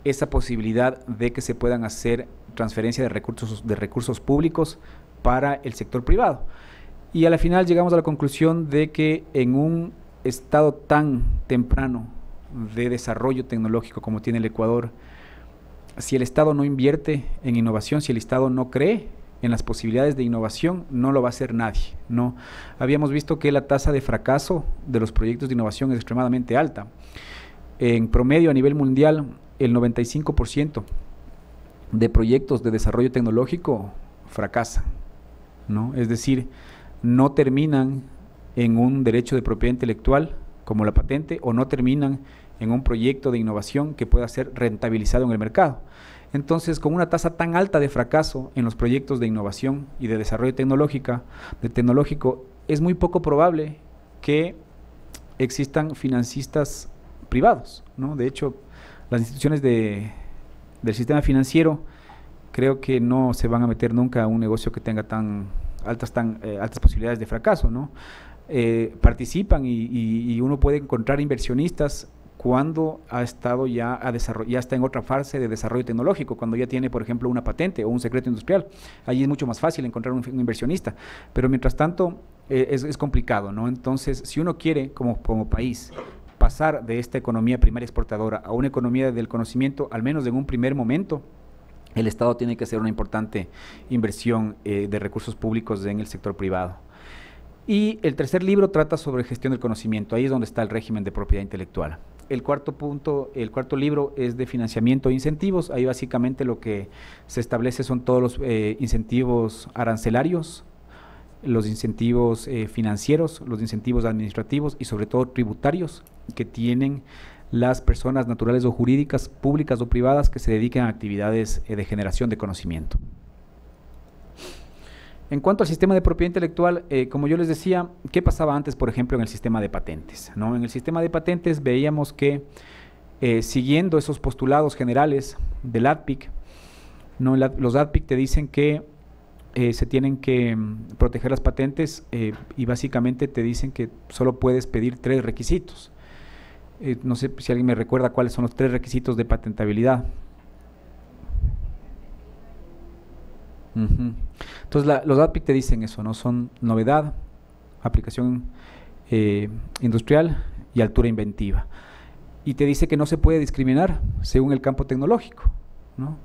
esa posibilidad de que se puedan hacer transferencia de recursos públicos para el sector privado. Y a la final llegamos a la conclusión de que en un estado tan temprano de desarrollo tecnológico como tiene el Ecuador, si el Estado no invierte en innovación, si el Estado no cree en las posibilidades de innovación, no lo va a hacer nadie, ¿no? Habíamos visto que la tasa de fracaso de los proyectos de innovación es extremadamente alta. En promedio a nivel mundial, el 95% de proyectos de desarrollo tecnológico fracasan, ¿no? Es decir, no terminan en un derecho de propiedad intelectual como la patente, o no terminan en un proyecto de innovación que pueda ser rentabilizado en el mercado. Entonces, con una tasa tan alta de fracaso en los proyectos de innovación y de desarrollo tecnológico, es muy poco probable que existan financistas privados, ¿no? De hecho, las instituciones del sistema financiero creo que no se van a meter nunca a un negocio que tenga tan altas posibilidades de fracaso, ¿no? Participan y uno puede encontrar inversionistas cuando ha estado ya está en otra fase de desarrollo tecnológico, cuando ya tiene, por ejemplo, una patente o un secreto industrial. Allí es mucho más fácil encontrar un inversionista, pero mientras tanto es complicado, ¿no? Entonces, si uno quiere como país pasar de esta economía primaria exportadora a una economía del conocimiento, al menos en un primer momento, el Estado tiene que hacer una importante inversión de recursos públicos en el sector privado. Y el tercer libro trata sobre gestión del conocimiento. Ahí es donde está el régimen de propiedad intelectual. El cuarto libro es de financiamiento e incentivos. Ahí básicamente lo que se establece son todos los incentivos arancelarios, los incentivos financieros, los incentivos administrativos y sobre todo tributarios que tienen las personas naturales o jurídicas, públicas o privadas, que se dediquen a actividades de generación de conocimiento. En cuanto al sistema de propiedad intelectual, como yo les decía, ¿qué pasaba antes, por ejemplo, en el sistema de patentes, ¿no? En el sistema de patentes veíamos que, siguiendo esos postulados generales del ADPIC, ¿no? Los ADPIC te dicen que se tienen que proteger las patentes y básicamente te dicen que solo puedes pedir 3 requisitos. No sé si alguien me recuerda cuáles son los 3 requisitos de patentabilidad. Entonces los ADPIC te dicen eso, ¿no? Son novedad, aplicación industrial y altura inventiva. Y te dice que no se puede discriminar según el campo tecnológico, ¿no?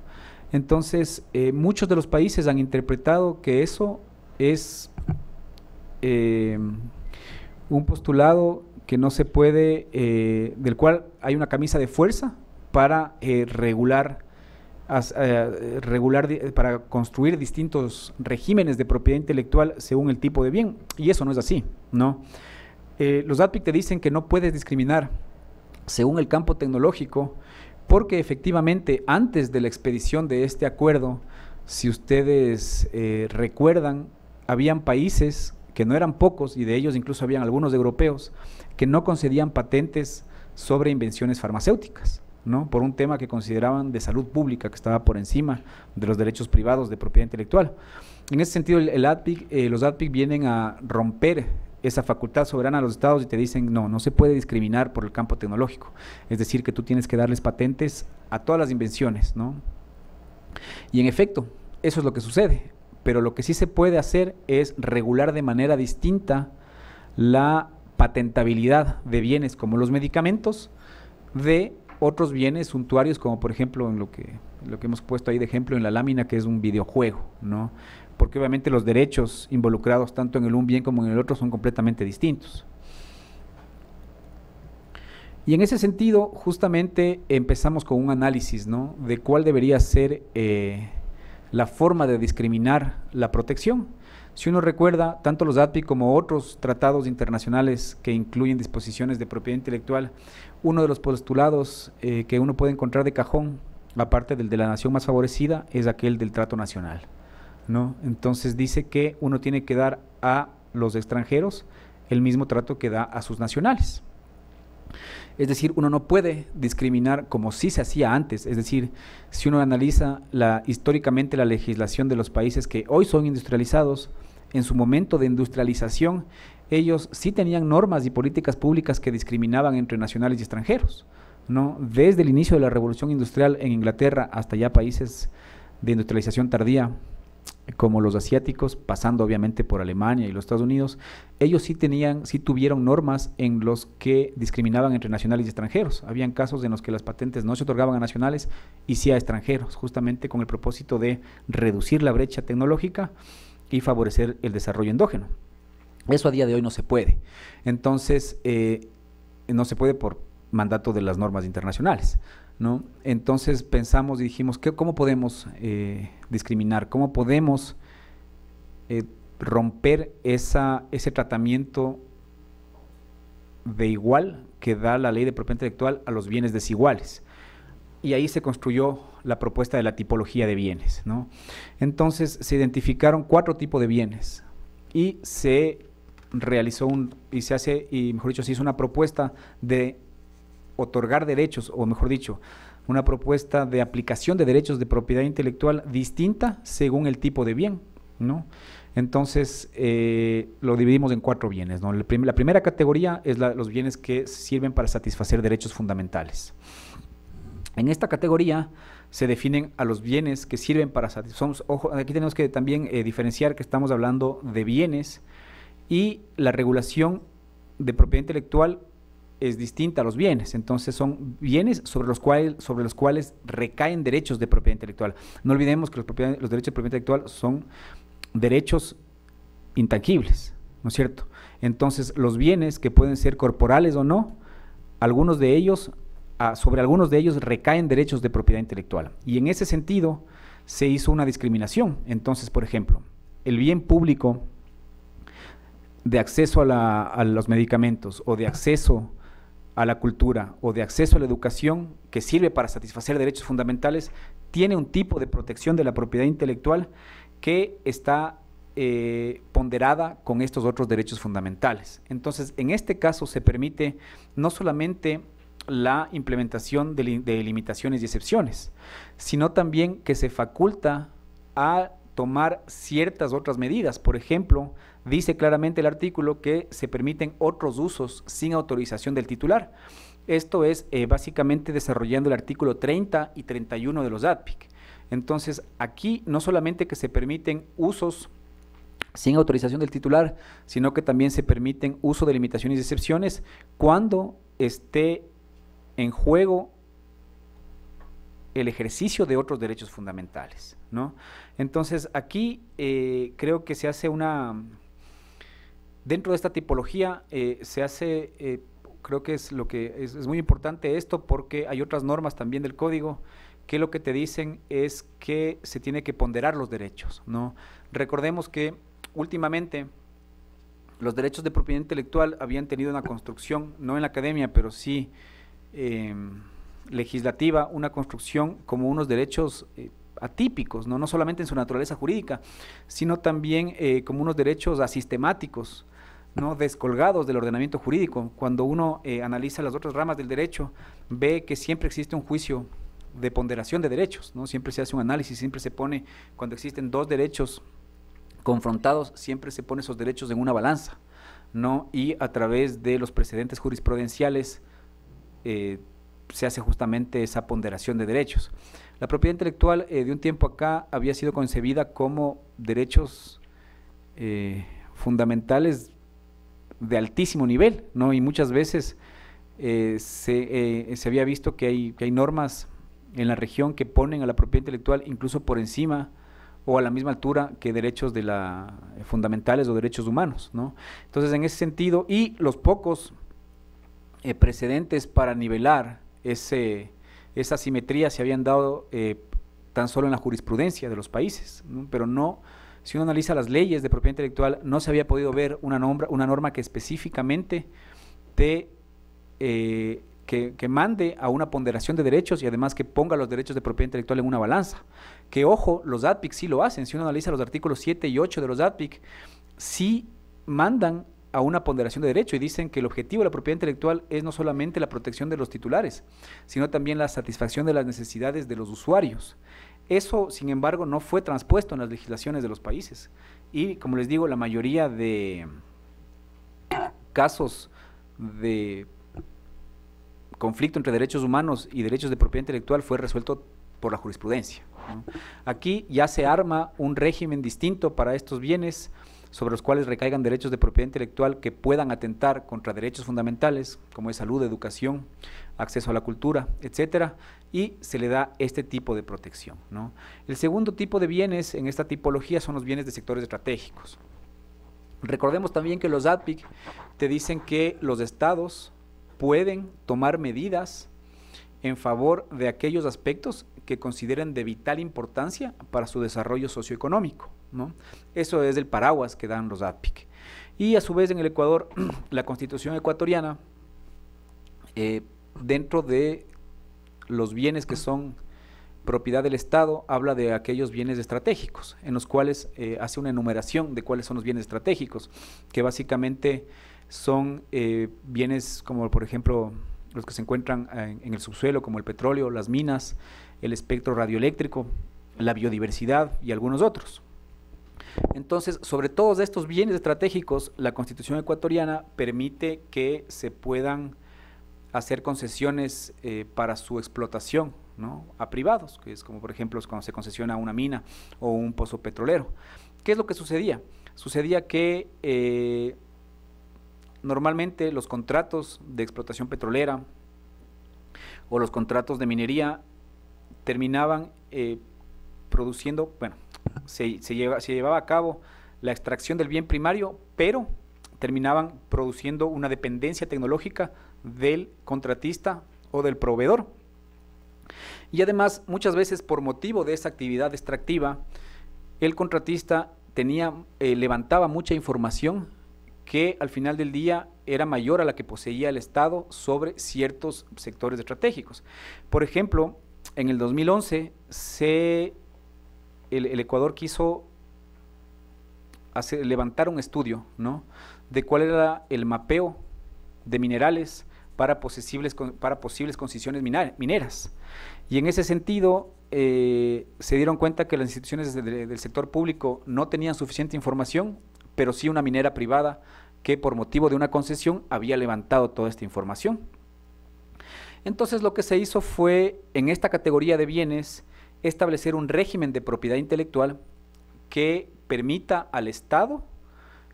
Entonces, muchos de los países han interpretado que eso es un postulado que no se puede, del cual hay una camisa de fuerza para regular, para construir distintos regímenes de propiedad intelectual según el tipo de bien, y eso no es así, ¿no? Los ADPIC te dicen que no puedes discriminar según el campo tecnológico, porque efectivamente antes de la expedición de este acuerdo, si ustedes recuerdan, habían países que no eran pocos, y de ellos incluso habían algunos europeos, que no concedían patentes sobre invenciones farmacéuticas, ¿no? Por un tema que consideraban de salud pública, que estaba por encima de los derechos privados de propiedad intelectual. En ese sentido, los ADPIC vienen a romper esa facultad soberana a los estados y te dicen, no se puede discriminar por el campo tecnológico, es decir, que tú tienes que darles patentes a todas las invenciones, ¿no? Y en efecto, eso es lo que sucede, pero lo que sí se puede hacer es regular de manera distinta la patentabilidad de bienes como los medicamentos de otros bienes suntuarios, como por ejemplo en lo que hemos puesto ahí de ejemplo en la lámina, que es un videojuego, ¿no? Porque obviamente los derechos involucrados tanto en el un bien como en el otro son completamente distintos. Y en ese sentido, justamente empezamos con un análisis, ¿no?, de cuál debería ser la forma de discriminar la protección. Si uno recuerda, tanto los ADPIC como otros tratados internacionales que incluyen disposiciones de propiedad intelectual, uno de los postulados que uno puede encontrar de cajón, aparte del de la nación más favorecida, es aquel del trato nacional, ¿no? Entonces dice que uno tiene que dar a los extranjeros el mismo trato que da a sus nacionales. Es decir, uno no puede discriminar como sí se hacía antes. Es decir, si uno analiza históricamente la legislación de los países que hoy son industrializados, en su momento de industrialización, ellos sí tenían normas y políticas públicas que discriminaban entre nacionales y extranjeros, ¿no? Desde el inicio de la Revolución Industrial en Inglaterra hasta ya países de industrialización tardía, como los asiáticos, pasando obviamente por Alemania y los Estados Unidos, ellos sí tuvieron normas en los que discriminaban entre nacionales y extranjeros. Habían casos en los que las patentes no se otorgaban a nacionales y sí a extranjeros, justamente con el propósito de reducir la brecha tecnológica y favorecer el desarrollo endógeno. Eso a día de hoy no se puede. Entonces, no se puede por mandato de las normas internacionales, ¿no? Entonces pensamos y dijimos, ¿cómo podemos discriminar? ¿Cómo podemos romper ese tratamiento de igual que da la ley de propiedad intelectual a los bienes desiguales? Y ahí se construyó la propuesta de la tipología de bienes, ¿no? Entonces se identificaron 4 tipos de bienes y se realizó se hizo una propuesta de otorgar derechos, o mejor dicho, una propuesta de aplicación de derechos de propiedad intelectual distinta según el tipo de bien, ¿no? Entonces, lo dividimos en 4 bienes, ¿no? La primera categoría es los bienes que sirven para satisfacer derechos fundamentales. En esta categoría se definen a los bienes que sirven para satisfacer. Ojo, aquí tenemos que también diferenciar que estamos hablando de bienes y la regulación de propiedad intelectual es distinta a los bienes. Entonces son bienes sobre los cuales recaen derechos de propiedad intelectual. No olvidemos que los derechos de propiedad intelectual son derechos intangibles, ¿no es cierto? Entonces los bienes, que pueden ser corporales o no, sobre algunos de ellos recaen derechos de propiedad intelectual. Y en ese sentido se hizo una discriminación. Entonces, por ejemplo, el bien público de acceso a los medicamentos, o de acceso a la cultura, o de acceso a la educación, que sirve para satisfacer derechos fundamentales, tiene un tipo de protección de la propiedad intelectual que está ponderada con estos otros derechos fundamentales. Entonces, en este caso se permite no solamente la implementación de limitaciones y excepciones, sino también que se faculta a tomar ciertas otras medidas. Por ejemplo, dice claramente el artículo que se permiten otros usos sin autorización del titular. Esto es básicamente desarrollando el artículo 30 y 31 de los ADPIC. Entonces, aquí no solamente que se permiten usos sin autorización del titular, sino que también se permiten uso de limitaciones y excepciones cuando esté en juego el ejercicio de otros derechos fundamentales, ¿no? Entonces, aquí creo que se hace Dentro de esta tipología se hace, creo que es muy importante esto, porque hay otras normas también del código que lo que te dicen es que se tiene que ponderar los derechos, ¿no? Recordemos que últimamente los derechos de propiedad intelectual habían tenido una construcción, no en la academia, pero sí legislativa, una construcción como unos derechos atípicos, ¿no? No solamente en su naturaleza jurídica, sino también como unos derechos asistemáticos, ¿no? Descolgados del ordenamiento jurídico. Cuando uno analiza las otras ramas del derecho, ve que siempre existe un juicio de ponderación de derechos, ¿no? Siempre se hace un análisis, siempre se pone, cuando existen dos derechos confrontados, siempre se pone esos derechos en una balanza, ¿no? Y a través de los precedentes jurisprudenciales se hace justamente esa ponderación de derechos. La propiedad intelectual de un tiempo acá había sido concebida como derechos fundamentales de altísimo nivel, ¿no? Y muchas veces se había visto que hay normas en la región que ponen a la propiedad intelectual incluso por encima o a la misma altura que derechos fundamentales o derechos humanos, ¿no? Entonces, en ese sentido, y los pocos precedentes para nivelar esa simetría se habían dado tan solo en la jurisprudencia de los países, ¿no? Pero no, si uno analiza las leyes de propiedad intelectual, no se había podido ver una norma que específicamente que mande a una ponderación de derechos y además que ponga los derechos de propiedad intelectual en una balanza. Que ojo, los ADPIC sí lo hacen. Si uno analiza los artículos 7 y 8 de los ADPIC, sí mandan a una ponderación de derecho y dicen que el objetivo de la propiedad intelectual es no solamente la protección de los titulares, sino también la satisfacción de las necesidades de los usuarios. Eso, sin embargo, no fue transpuesto en las legislaciones de los países. Y, como les digo, la mayoría de casos de conflicto entre derechos humanos y derechos de propiedad intelectual fue resuelto por la jurisprudencia, ¿no? Aquí ya se arma un régimen distinto para estos bienes sobre los cuales recaigan derechos de propiedad intelectual que puedan atentar contra derechos fundamentales, como es salud, educación, acceso a la cultura, etcétera, y se le da este tipo de protección, ¿no? El segundo tipo de bienes en esta tipología son los bienes de sectores estratégicos. Recordemos también que los ADPIC te dicen que los estados pueden tomar medidas en favor de aquellos aspectos que consideren de vital importancia para su desarrollo socioeconómico, ¿no? Eso es el paraguas que dan los ADPIC. Y a su vez en el Ecuador, la Constitución ecuatoriana, dentro de los bienes que son propiedad del Estado, habla de aquellos bienes estratégicos, en los cuales hace una enumeración de cuáles son los bienes estratégicos, que básicamente son bienes como, por ejemplo, los que se encuentran en el subsuelo, como el petróleo, las minas, el espectro radioeléctrico, la biodiversidad y algunos otros. Entonces, sobre todos estos bienes estratégicos, la Constitución ecuatoriana permite que se puedan hacer concesiones para su explotación, ¿no? A privados, que es como, por ejemplo, cuando se concesiona una mina o un pozo petrolero. ¿Qué es lo que sucedía? Sucedía que normalmente los contratos de explotación petrolera o los contratos de minería terminaban produciendo, bueno, se llevaba a cabo la extracción del bien primario, pero terminaban produciendo una dependencia tecnológica del contratista o del proveedor. Y además, muchas veces por motivo de esa actividad extractiva, el contratista levantaba mucha información que al final del día era mayor a la que poseía el Estado sobre ciertos sectores estratégicos. Por ejemplo, en el 2011 el Ecuador quiso levantar un estudio, ¿no?, de cuál era el mapeo de minerales para posibles concesiones mineras. Y en ese sentido se dieron cuenta que las instituciones del sector público no tenían suficiente información, pero sí una minera privada que por motivo de una concesión había levantado toda esta información. Entonces lo que se hizo fue, en esta categoría de bienes, establecer un régimen de propiedad intelectual que permita al Estado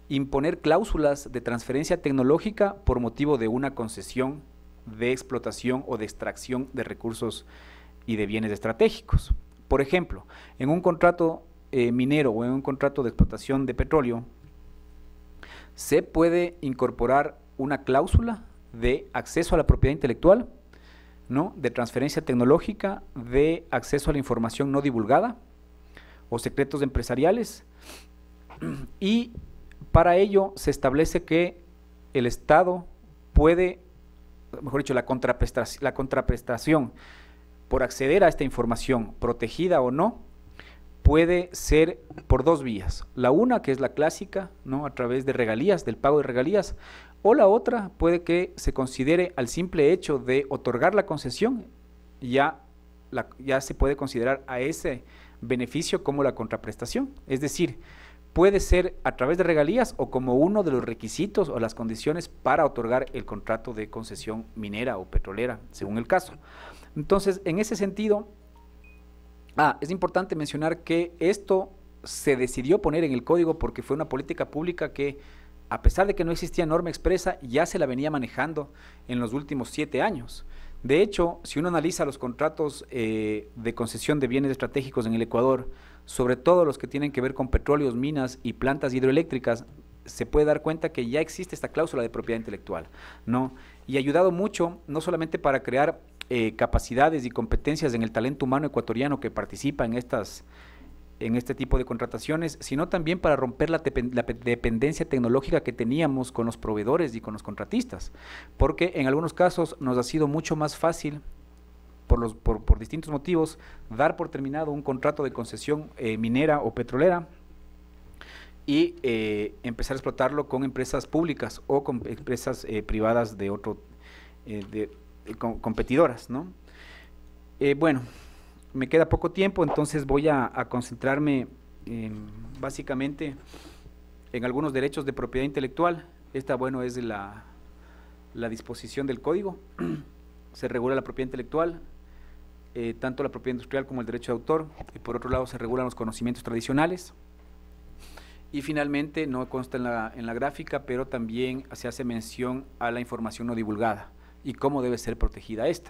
imponer cláusulas de transferencia tecnológica por motivo de una concesión de explotación o de extracción de recursos y de bienes estratégicos. Por ejemplo, en un contrato minero o en un contrato de explotación de petróleo, se puede incorporar una cláusula de acceso a la propiedad intelectual, ¿no?, de transferencia tecnológica, de acceso a la información no divulgada o secretos empresariales, y para ello se establece que el Estado puede, mejor dicho, la contraprestación por acceder a esta información, protegida o no, puede ser por dos vías. La una, que es la clásica, ¿no?, a través de regalías, del pago de regalías, o la otra puede que se considere al simple hecho de otorgar la concesión, ya se puede considerar a ese beneficio como la contraprestación. Es decir, puede ser a través de regalías o como uno de los requisitos o las condiciones para otorgar el contrato de concesión minera o petrolera, según el caso. Entonces, en ese sentido, es importante mencionar que esto se decidió poner en el código porque fue una política pública que, a pesar de que no existía norma expresa, ya se la venía manejando en los últimos 7 años. De hecho, si uno analiza los contratos de concesión de bienes estratégicos en el Ecuador, sobre todo los que tienen que ver con petróleos, minas y plantas hidroeléctricas, se puede dar cuenta que ya existe esta cláusula de propiedad intelectual, ¿no? Y ha ayudado mucho, no solamente para crear capacidades y competencias en el talento humano ecuatoriano que participa en este tipo de contrataciones, sino también para romper la dependencia tecnológica que teníamos con los proveedores y con los contratistas, porque en algunos casos nos ha sido mucho más fácil, por distintos motivos, dar por terminado un contrato de concesión minera o petrolera y empezar a explotarlo con empresas públicas o con empresas privadas de competidoras, ¿no? Bueno, me queda poco tiempo, entonces voy a concentrarme básicamente en algunos derechos de propiedad intelectual. Esta, bueno, es la disposición del código. Se regula la propiedad intelectual, tanto la propiedad industrial como el derecho de autor, y por otro lado se regulan los conocimientos tradicionales. Y finalmente, no consta en la gráfica, pero también se hace mención a la información no divulgada y cómo debe ser protegida esta.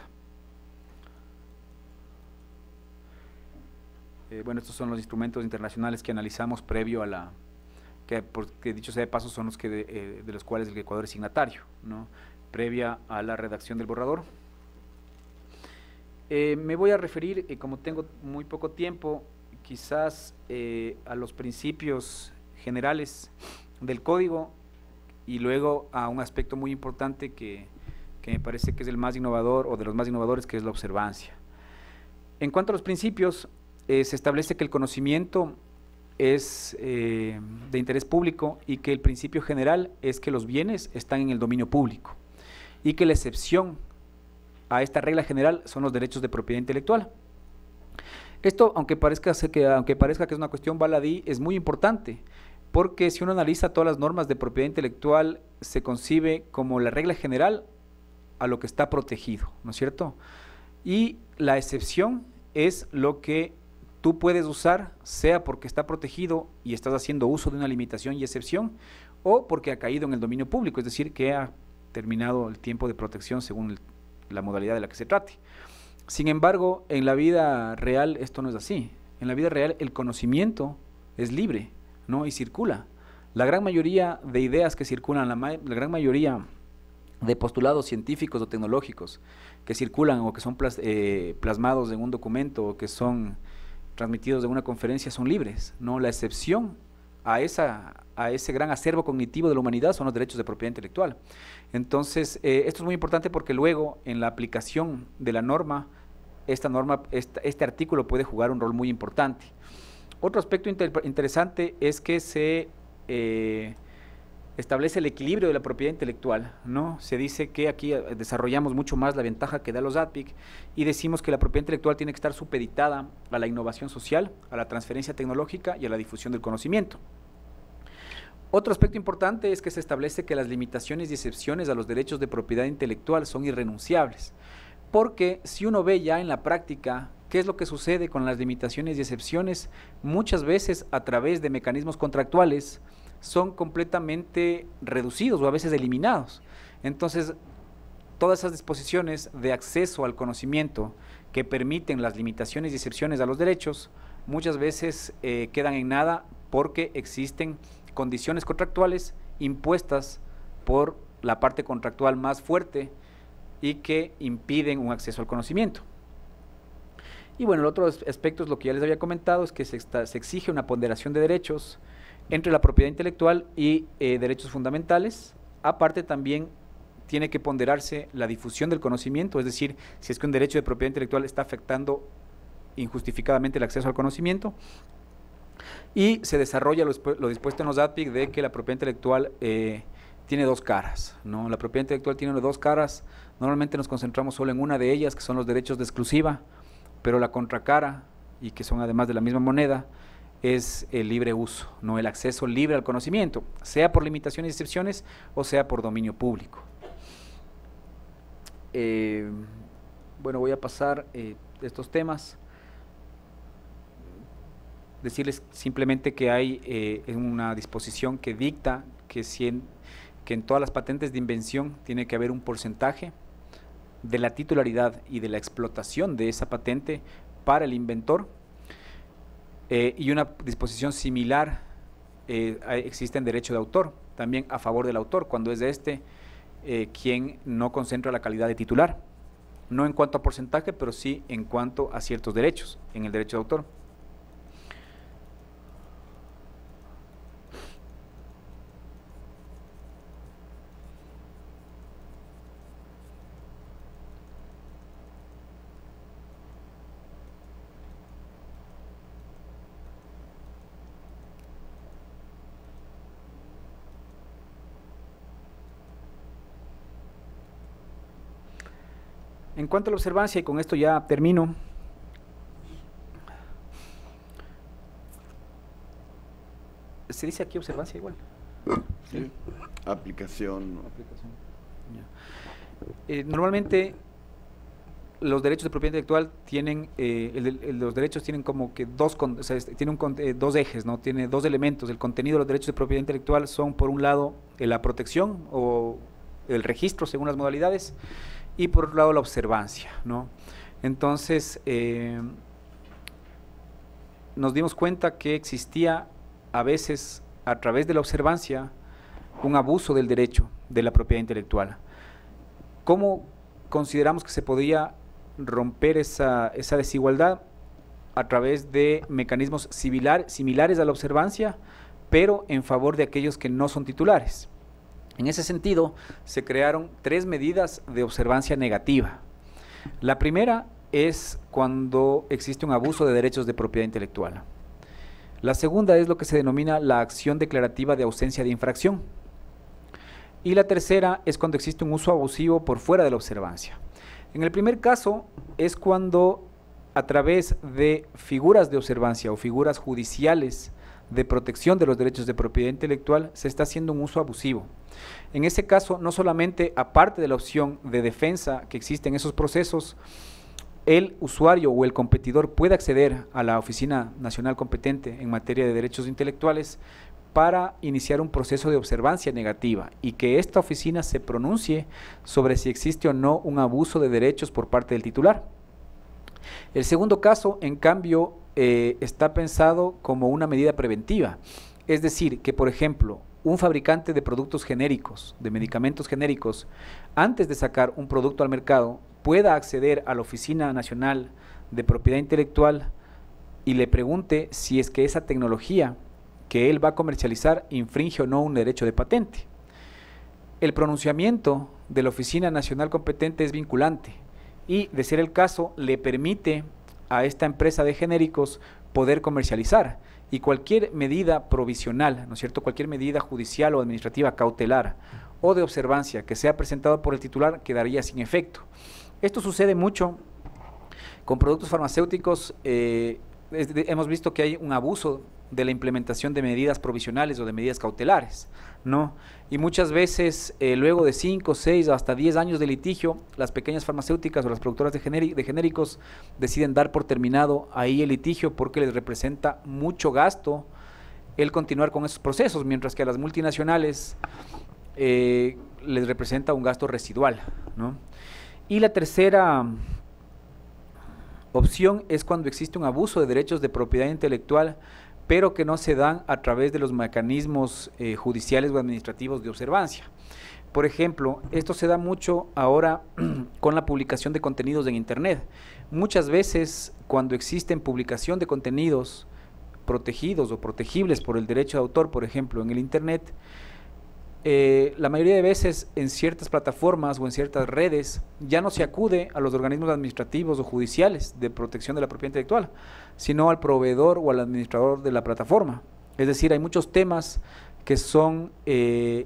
Bueno, estos son los instrumentos internacionales que analizamos previo a porque dicho sea de paso son los de los cuales el Ecuador es signatario, ¿no?, previa a la redacción del borrador. Me voy a referir, como tengo muy poco tiempo, quizás a los principios generales del código y luego a un aspecto muy importante que me parece que es el más innovador o de los más innovadores, que es la observancia. En cuanto a los principios, se establece que el conocimiento es de interés público y que el principio general es que los bienes están en el dominio público y que la excepción a esta regla general son los derechos de propiedad intelectual. Esto, aunque parezca que es una cuestión baladí, es muy importante, porque si uno analiza todas las normas de propiedad intelectual, se concibe como la regla general a lo que está protegido, ¿no es cierto? Y la excepción es lo que tú puedes usar, sea porque está protegido y estás haciendo uso de una limitación y excepción, o porque ha caído en el dominio público, es decir, que ha terminado el tiempo de protección según la modalidad de la que se trate. Sin embargo, en la vida real esto no es así. En la vida real el conocimiento es libre, ¿no?, y circula. La gran mayoría de ideas que circulan, la gran mayoría de postulados científicos o tecnológicos que circulan o que son plasmados en un documento o que son transmitidos en una conferencia son libres, ¿no? La excepción a ese gran acervo cognitivo de la humanidad son los derechos de propiedad intelectual. Entonces, esto es muy importante porque luego en la aplicación de la norma, este artículo puede jugar un rol muy importante. Otro aspecto interesante es que se establece el equilibrio de la propiedad intelectual, ¿no? Se dice que aquí desarrollamos mucho más la ventaja que da los ADPIC y decimos que la propiedad intelectual tiene que estar supeditada a la innovación social, a la transferencia tecnológica y a la difusión del conocimiento. Otro aspecto importante es que se establece que las limitaciones y excepciones a los derechos de propiedad intelectual son irrenunciables, porque si uno ve ya en la práctica qué es lo que sucede con las limitaciones y excepciones, muchas veces a través de mecanismos contractuales son completamente reducidos o a veces eliminados. Entonces, todas esas disposiciones de acceso al conocimiento que permiten las limitaciones y excepciones a los derechos, muchas veces quedan en nada porque existen condiciones contractuales impuestas por la parte contractual más fuerte y que impiden un acceso al conocimiento. Y bueno, el otro aspecto es lo que ya les había comentado, es que se exige una ponderación de derechos entre la propiedad intelectual y derechos fundamentales. Aparte también tiene que ponderarse la difusión del conocimiento, es decir, si es que un derecho de propiedad intelectual está afectando injustificadamente el acceso al conocimiento, y se desarrolla lo dispuesto en los ADPIC de que la propiedad intelectual tiene dos caras, ¿no? La propiedad intelectual tiene dos caras, normalmente nos concentramos solo en una de ellas, que son los derechos de exclusiva, pero la contracara, y que son además de la misma moneda, es el libre uso, no el acceso libre al conocimiento, sea por limitaciones y excepciones o sea por dominio público. Bueno, voy a pasar estos temas. Decirles simplemente que hay una disposición que dicta que en todas las patentes de invención tiene que haber un porcentaje de la titularidad y de la explotación de esa patente para el inventor, y una disposición similar existe en derecho de autor, también a favor del autor, cuando es de quien no concentra la calidad de titular, no en cuanto a porcentaje, pero sí en cuanto a ciertos derechos en el derecho de autor. En cuanto a la observancia, y con esto ya termino, ¿se dice aquí observancia igual? Sí. Aplicación. Normalmente los derechos de propiedad intelectual tienen, los derechos tienen como que dos ejes, ¿no? Tiene dos elementos. El contenido de los derechos de propiedad intelectual son, por un lado, la protección o el registro según las modalidades, y por otro lado la observancia, ¿no? Entonces, nos dimos cuenta que existía a veces, a través de la observancia, un abuso del derecho de la propiedad intelectual. ¿Cómo consideramos que se podía romper esa desigualdad? A través de mecanismos similares a la observancia, pero en favor de aquellos que no son titulares. En ese sentido, se crearon 3 medidas de observancia negativa. La primera es cuando existe un abuso de derechos de propiedad intelectual. La segunda es lo que se denomina la acción declarativa de ausencia de infracción. Y la tercera es cuando existe un uso abusivo por fuera de la observancia. En el primer caso es cuando, a través de figuras de observancia o figuras judiciales de protección de los derechos de propiedad intelectual, se está haciendo un uso abusivo. En ese caso, no solamente, aparte de la opción de defensa que existe en esos procesos, el usuario o el competidor puede acceder a la Oficina Nacional competente en materia de derechos intelectuales para iniciar un proceso de observancia negativa y que esta oficina se pronuncie sobre si existe o no un abuso de derechos por parte del titular. El segundo caso, en cambio, está pensado como una medida preventiva, es decir, que por ejemplo, un fabricante de productos genéricos, de medicamentos genéricos, antes de sacar un producto al mercado, pueda acceder a la Oficina Nacional de Propiedad Intelectual y le pregunte si es que esa tecnología que él va a comercializar infringe o no un derecho de patente. El pronunciamiento de la Oficina Nacional competente es vinculante y, de ser el caso, le permite a esta empresa de genéricos poder comercializar, y cualquier medida provisional, ¿no es cierto?, cualquier medida judicial o administrativa cautelar o de observancia que sea presentada por el titular quedaría sin efecto. Esto sucede mucho con productos farmacéuticos. Hemos visto que hay un abuso de la implementación de medidas provisionales o de medidas cautelares, ¿no? Y muchas veces, luego de 5, 6 hasta 10 años de litigio, las pequeñas farmacéuticas o las productoras de genéricos deciden dar por terminado ahí el litigio porque les representa mucho gasto el continuar con esos procesos, mientras que a las multinacionales les representa un gasto residual, ¿no? Y la tercera opción es cuando existe un abuso de derechos de propiedad intelectual pero que no se dan a través de los mecanismos judiciales o administrativos de observancia. Por ejemplo, esto se da mucho ahora con la publicación de contenidos en Internet. Muchas veces, cuando existen publicación de contenidos protegidos o protegibles por el derecho de autor, por ejemplo, en el Internet, la mayoría de veces en ciertas plataformas o en ciertas redes ya no se acude a los organismos administrativos o judiciales de protección de la propiedad intelectual, sino al proveedor o al administrador de la plataforma. Es decir, hay muchos temas que son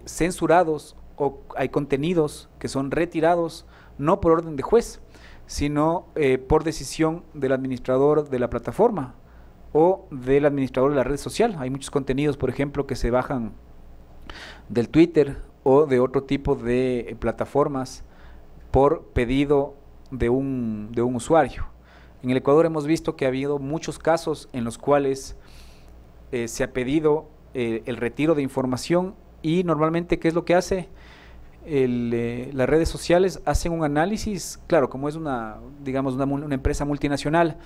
censurados, o hay contenidos que son retirados no por orden de juez, sino por decisión del administrador de la plataforma o del administrador de la red social. Hay muchos contenidos, por ejemplo, que se bajan del Twitter o de otro tipo de plataformas por pedido de un usuario. En el Ecuador hemos visto que ha habido muchos casos en los cuales se ha pedido el retiro de información, y normalmente, ¿qué es lo que hace? Las redes sociales hacen un análisis, claro, como es digamos, una empresa multinacional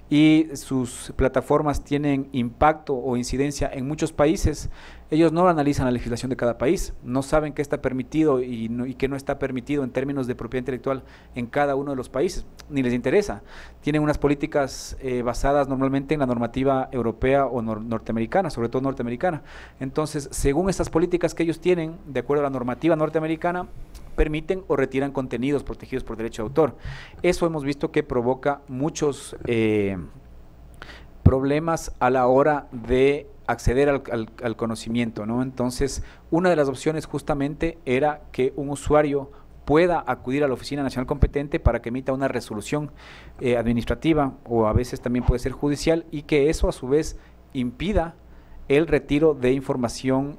y sus plataformas tienen impacto o incidencia en muchos países, ellos no analizan la legislación de cada país, no saben qué está permitido y qué no está permitido en términos de propiedad intelectual en cada uno de los países, ni les interesa. Tienen unas políticas basadas normalmente en la normativa europea o norteamericana, sobre todo norteamericana. Entonces, según estas políticas que ellos tienen, de acuerdo a la normativa norteamericana, permiten o retiran contenidos protegidos por derecho de autor. Eso hemos visto que provoca muchos problemas a la hora de acceder al conocimiento, ¿no? Entonces, una de las opciones justamente era que un usuario pueda acudir a la Oficina Nacional Competente para que emita una resolución administrativa, o a veces también puede ser judicial, y que eso a su vez impida el retiro de información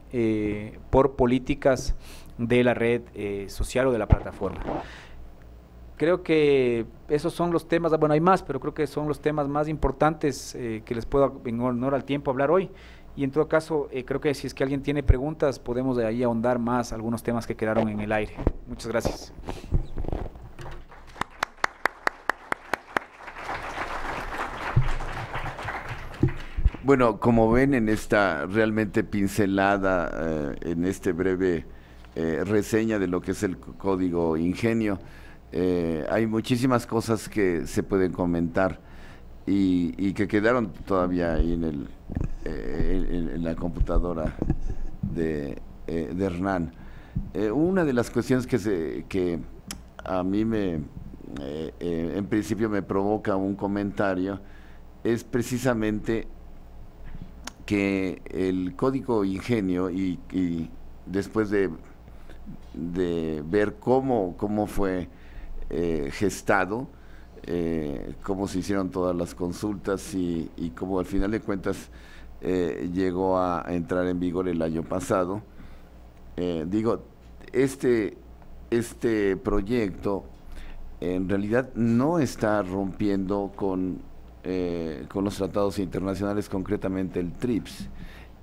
por políticas de la red social o de la plataforma. Creo que esos son los temas, bueno, hay más, pero creo que son los temas más importantes que les puedo, en honor al tiempo, hablar hoy. Y en todo caso, creo que si es que alguien tiene preguntas, podemos de ahí ahondar más algunos temas que quedaron en el aire. Muchas gracias. Bueno, como ven en esta realmente pincelada, en este breve reseña de lo que es el Código Ingenio, hay muchísimas cosas que se pueden comentar y que quedaron todavía ahí en la computadora de Hernán. Una de las cuestiones que a mí en principio me provoca un comentario es precisamente que el Código Ingenio y después de ver cómo fue gestado, cómo se hicieron todas las consultas y cómo al final de cuentas llegó a entrar en vigor el año pasado. Digo, este proyecto en realidad no está rompiendo con los tratados internacionales, concretamente el TRIPS.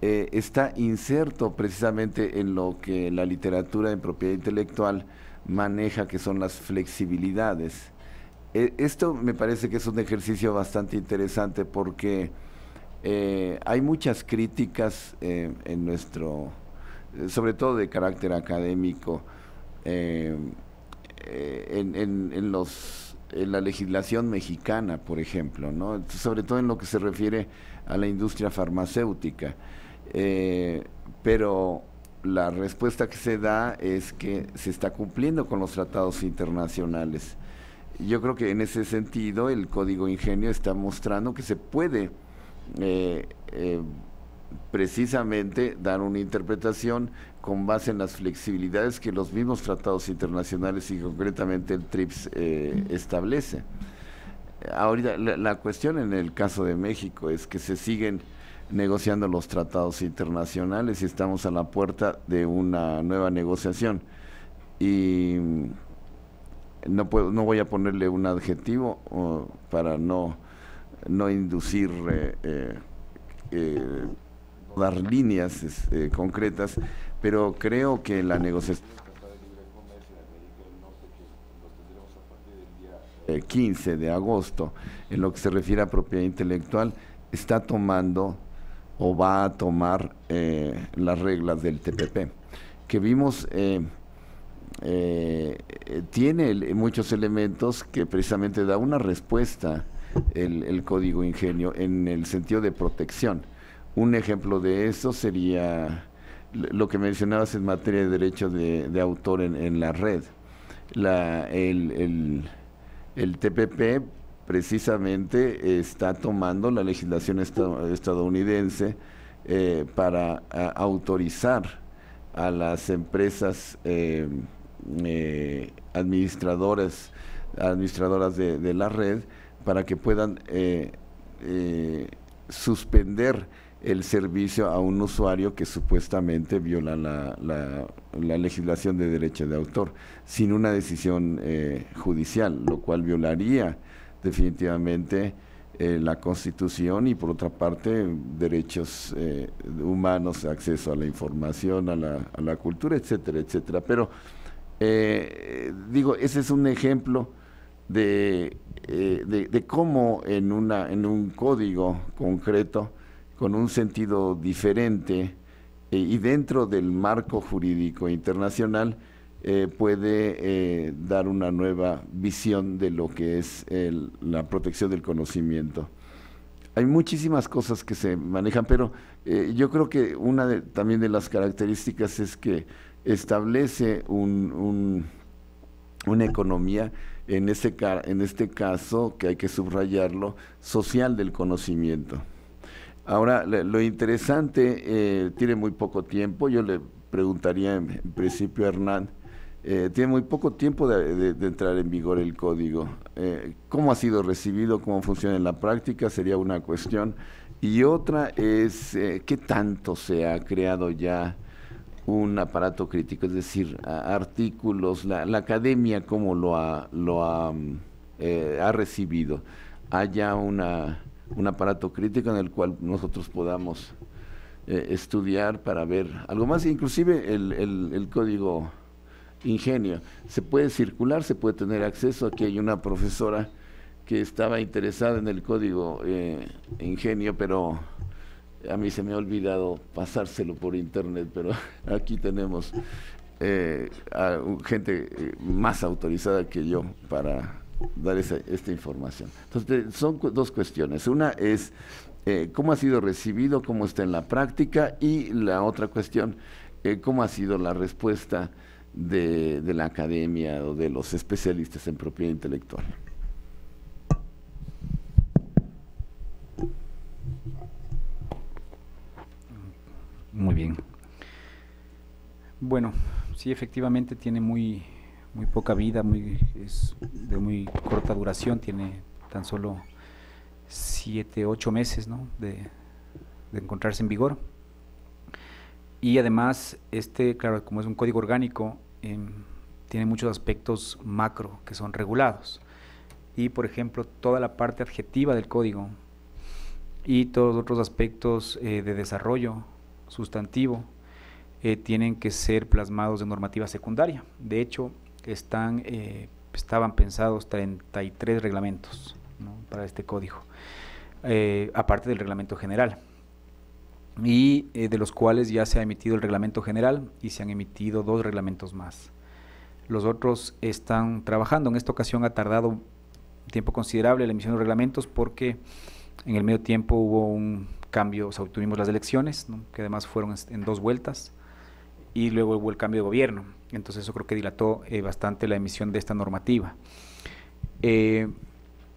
Está inserto precisamente en lo que la literatura en propiedad intelectual maneja, que son las flexibilidades. Esto me parece que es un ejercicio bastante interesante porque hay muchas críticas en sobre todo de carácter académico, en la legislación mexicana, por ejemplo, ¿no? Sobre todo en lo que se refiere a la industria farmacéutica. Pero la respuesta que se da es que se está cumpliendo con los tratados internacionales. Yo creo que en ese sentido el Código Ingenio está mostrando que se puede precisamente dar una interpretación con base en las flexibilidades que los mismos tratados internacionales y concretamente el TRIPS establece. Ahorita la cuestión en el caso de México es que se siguen negociando los tratados internacionales y estamos a la puerta de una nueva negociación y no voy a ponerle un adjetivo para no inducir dar líneas concretas, pero creo que la negociación 15 de agosto, en lo que se refiere a propiedad intelectual, está tomando o va a tomar las reglas del TPP, que vimos tiene muchos elementos que precisamente da una respuesta el Código Ingenio en el sentido de protección. Un ejemplo de eso sería lo que mencionabas en materia de derecho de autor en la red. El TPP precisamente está tomando la legislación estadounidense para autorizar a las empresas administradoras de la red para que puedan suspender el servicio a un usuario que supuestamente viola la legislación de derecho de autor sin una decisión judicial, lo cual violaría definitivamente la Constitución y por otra parte derechos humanos, acceso a la información, a la cultura, etcétera, etcétera. Pero digo, ese es un ejemplo de cómo en un código concreto con un sentido diferente y dentro del marco jurídico internacional puede dar una nueva visión de lo que es la protección del conocimiento. Hay muchísimas cosas que se manejan, pero yo creo que también de las características es que establece una economía, en este caso, que hay que subrayarlo, social del conocimiento. Ahora, lo interesante, tiene muy poco tiempo, yo le preguntaría en principio a Hernán, tiene muy poco tiempo de entrar en vigor el código. ¿Cómo ha sido recibido? ¿Cómo funciona en la práctica? Sería una cuestión. Y otra es, ¿qué tanto se ha creado ya un aparato crítico? Es decir, artículos, la academia, ¿cómo lo ha recibido? ¿Hay ya un aparato crítico en el cual nosotros podamos estudiar para ver algo más? Inclusive el código Ingenio se puede circular, se puede tener acceso. Aquí hay una profesora que estaba interesada en el código Ingenio, pero a mí se me ha olvidado pasárselo por internet, pero aquí tenemos a gente más autorizada que yo para dar esta información. Entonces, son dos cuestiones. Una es cómo ha sido recibido, cómo está en la práctica, y la otra cuestión, cómo ha sido la respuesta de la academia o de los especialistas en propiedad intelectual. Muy bien. Bueno, sí, efectivamente tiene muy poca vida, es de muy corta duración, tiene tan solo 7, 8 meses, ¿no?, de encontrarse en vigor. Y además, claro, como es un código orgánico, tiene muchos aspectos macro que son regulados. Y, por ejemplo, toda la parte adjetiva del código y todos los otros aspectos de desarrollo sustantivo tienen que ser plasmados en normativa secundaria. De hecho, estaban pensados 33 reglamentos, ¿no?, para este código, aparte del reglamento general. Y de los cuales ya se ha emitido el reglamento general y se han emitido 2 reglamentos más. Los otros están trabajando. En esta ocasión ha tardado un tiempo considerable la emisión de reglamentos porque en el medio tiempo hubo un cambio, o sea, tuvimos las elecciones, ¿no?, que además fueron en 2 vueltas, y luego hubo el cambio de gobierno. Entonces eso creo que dilató bastante la emisión de esta normativa.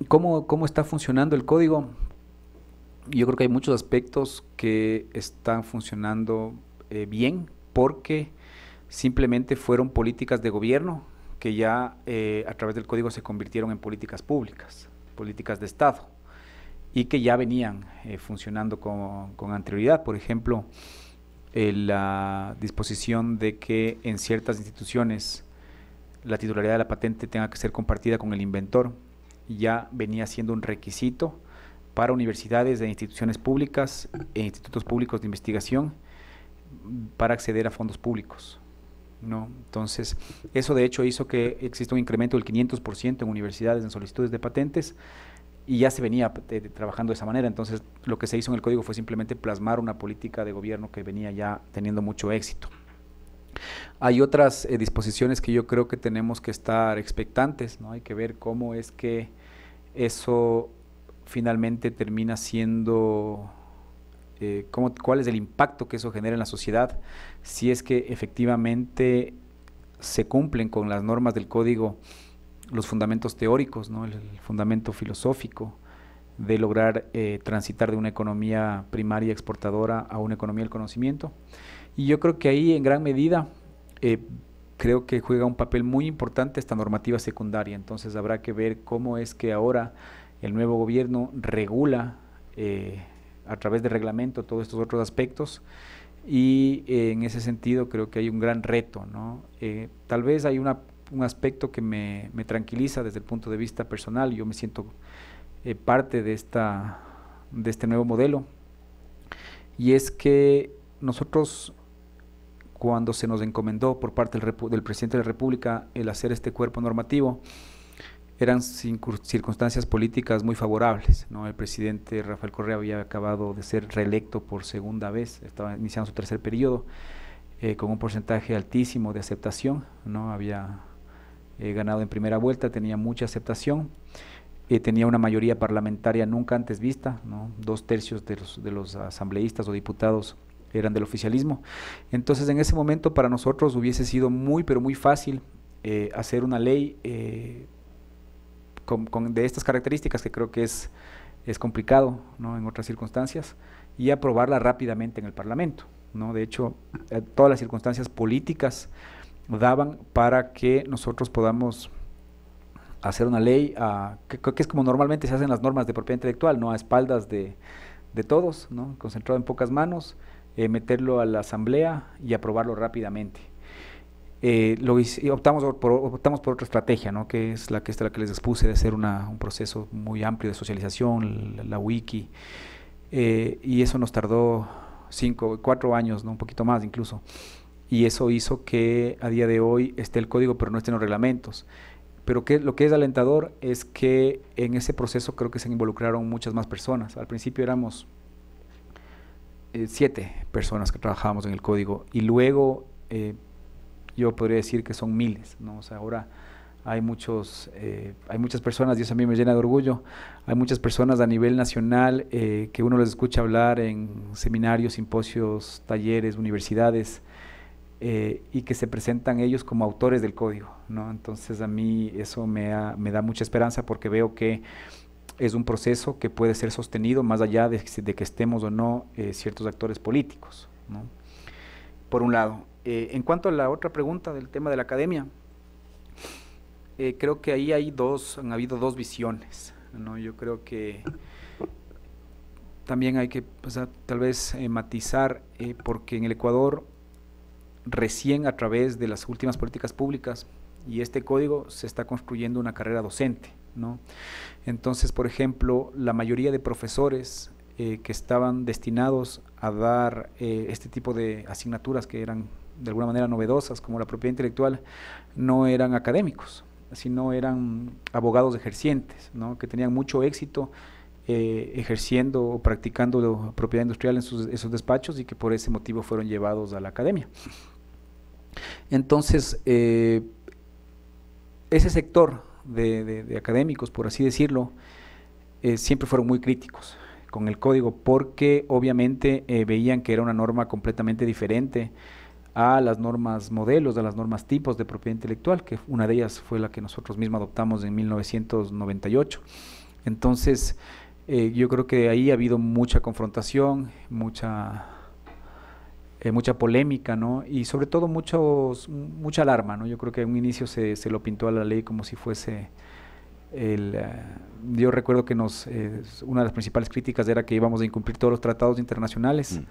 ¿Cómo está funcionando el código? Yo creo que hay muchos aspectos que están funcionando bien, porque simplemente fueron políticas de gobierno que ya a través del código se convirtieron en políticas públicas, políticas de Estado, y que ya venían funcionando con anterioridad. Por ejemplo, la disposición de que en ciertas instituciones la titularidad de la patente tenga que ser compartida con el inventor ya venía siendo un requisito para universidades e instituciones públicas e institutos públicos de investigación para acceder a fondos públicos, ¿no? Entonces, eso de hecho hizo que exista un incremento del 500% en universidades en solicitudes de patentes, y ya se venía trabajando de esa manera. Entonces lo que se hizo en el código fue simplemente plasmar una política de gobierno que venía ya teniendo mucho éxito. Hay otras disposiciones que yo creo que tenemos que estar expectantes, ¿no? Hay que ver cómo es que eso finalmente termina siendo, cuál es el impacto que eso genera en la sociedad, si es que efectivamente se cumplen con las normas del código los fundamentos teóricos, ¿no? el fundamento filosófico de lograr transitar de una economía primaria exportadora a una economía del conocimiento. Y yo creo que ahí en gran medida creo que juega un papel muy importante esta normativa secundaria. Entonces habrá que ver cómo es que ahora el nuevo gobierno regula a través de reglamento todos estos otros aspectos, y en ese sentido creo que hay un gran reto, ¿no? Tal vez hay un aspecto que me tranquiliza desde el punto de vista personal. Yo me siento parte de este nuevo modelo, y es que nosotros, cuando se nos encomendó por parte del presidente de la República el hacer este cuerpo normativo, eran circunstancias políticas muy favorables, ¿no? El presidente Rafael Correa había acabado de ser reelecto por segunda vez, estaba iniciando su tercer periodo, con un porcentaje altísimo de aceptación, ¿no? Había ganado en primera vuelta, tenía mucha aceptación, tenía una mayoría parlamentaria nunca antes vista, ¿no? 2/3 de los asambleístas o diputados eran del oficialismo. Entonces en ese momento para nosotros hubiese sido muy pero muy fácil hacer una ley de estas características, que creo que es complicado, ¿no? En otras circunstancias, y aprobarla rápidamente en el Parlamento, ¿no? De hecho, todas las circunstancias políticas daban para que nosotros podamos hacer una ley que es como normalmente se hacen las normas de propiedad intelectual, ¿no? A espaldas de todos, ¿no? Concentrado en pocas manos, meterlo a la asamblea y aprobarlo rápidamente. Optamos por otra estrategia, ¿no? Que es la que les expuse, de hacer un proceso muy amplio de socialización, la wiki, y eso nos tardó 4 años, ¿no? Un poquito más incluso, y eso hizo que a día de hoy esté el código pero no estén los reglamentos. Pero lo que es alentador es que en ese proceso creo que se involucraron muchas más personas. Al principio éramos 7 personas que trabajábamos en el código, y luego yo podría decir que son miles, ¿no? O sea, ahora hay muchas personas, y eso a mí me llena de orgullo. Hay muchas personas a nivel nacional que uno les escucha hablar en seminarios, simposios, talleres, universidades, y que se presentan ellos como autores del código, ¿no? Entonces a mí eso me da mucha esperanza, porque veo que es un proceso que puede ser sostenido más allá de que estemos o no ciertos actores políticos, ¿no? Por un lado. En cuanto a la otra pregunta del tema de la academia, creo que ahí han habido dos visiones, ¿no? Yo creo que también hay que, o sea, tal vez matizar, porque en el Ecuador recién a través de las últimas políticas públicas y este código se está construyendo una carrera docente, ¿no? Entonces, por ejemplo, la mayoría de profesores que estaban destinados a dar este tipo de asignaturas que eran de alguna manera novedosas, como la propiedad intelectual, no eran académicos, sino eran abogados ejercientes, ¿no? Que tenían mucho éxito ejerciendo o practicando propiedad industrial en esos despachos, y que por ese motivo fueron llevados a la academia. Entonces, ese sector de académicos, por así decirlo, siempre fueron muy críticos con el código, porque obviamente veían que era una norma completamente diferente a las normas modelos, a las normas tipos de propiedad intelectual, que una de ellas fue la que nosotros mismos adoptamos en 1998. Entonces, yo creo que ahí ha habido mucha confrontación, mucha polémica, ¿no? Y sobre todo mucha alarma, ¿no? Yo creo que en un inicio se lo pintó a la ley como si fuese yo recuerdo que una de las principales críticas era que íbamos a incumplir todos los tratados internacionales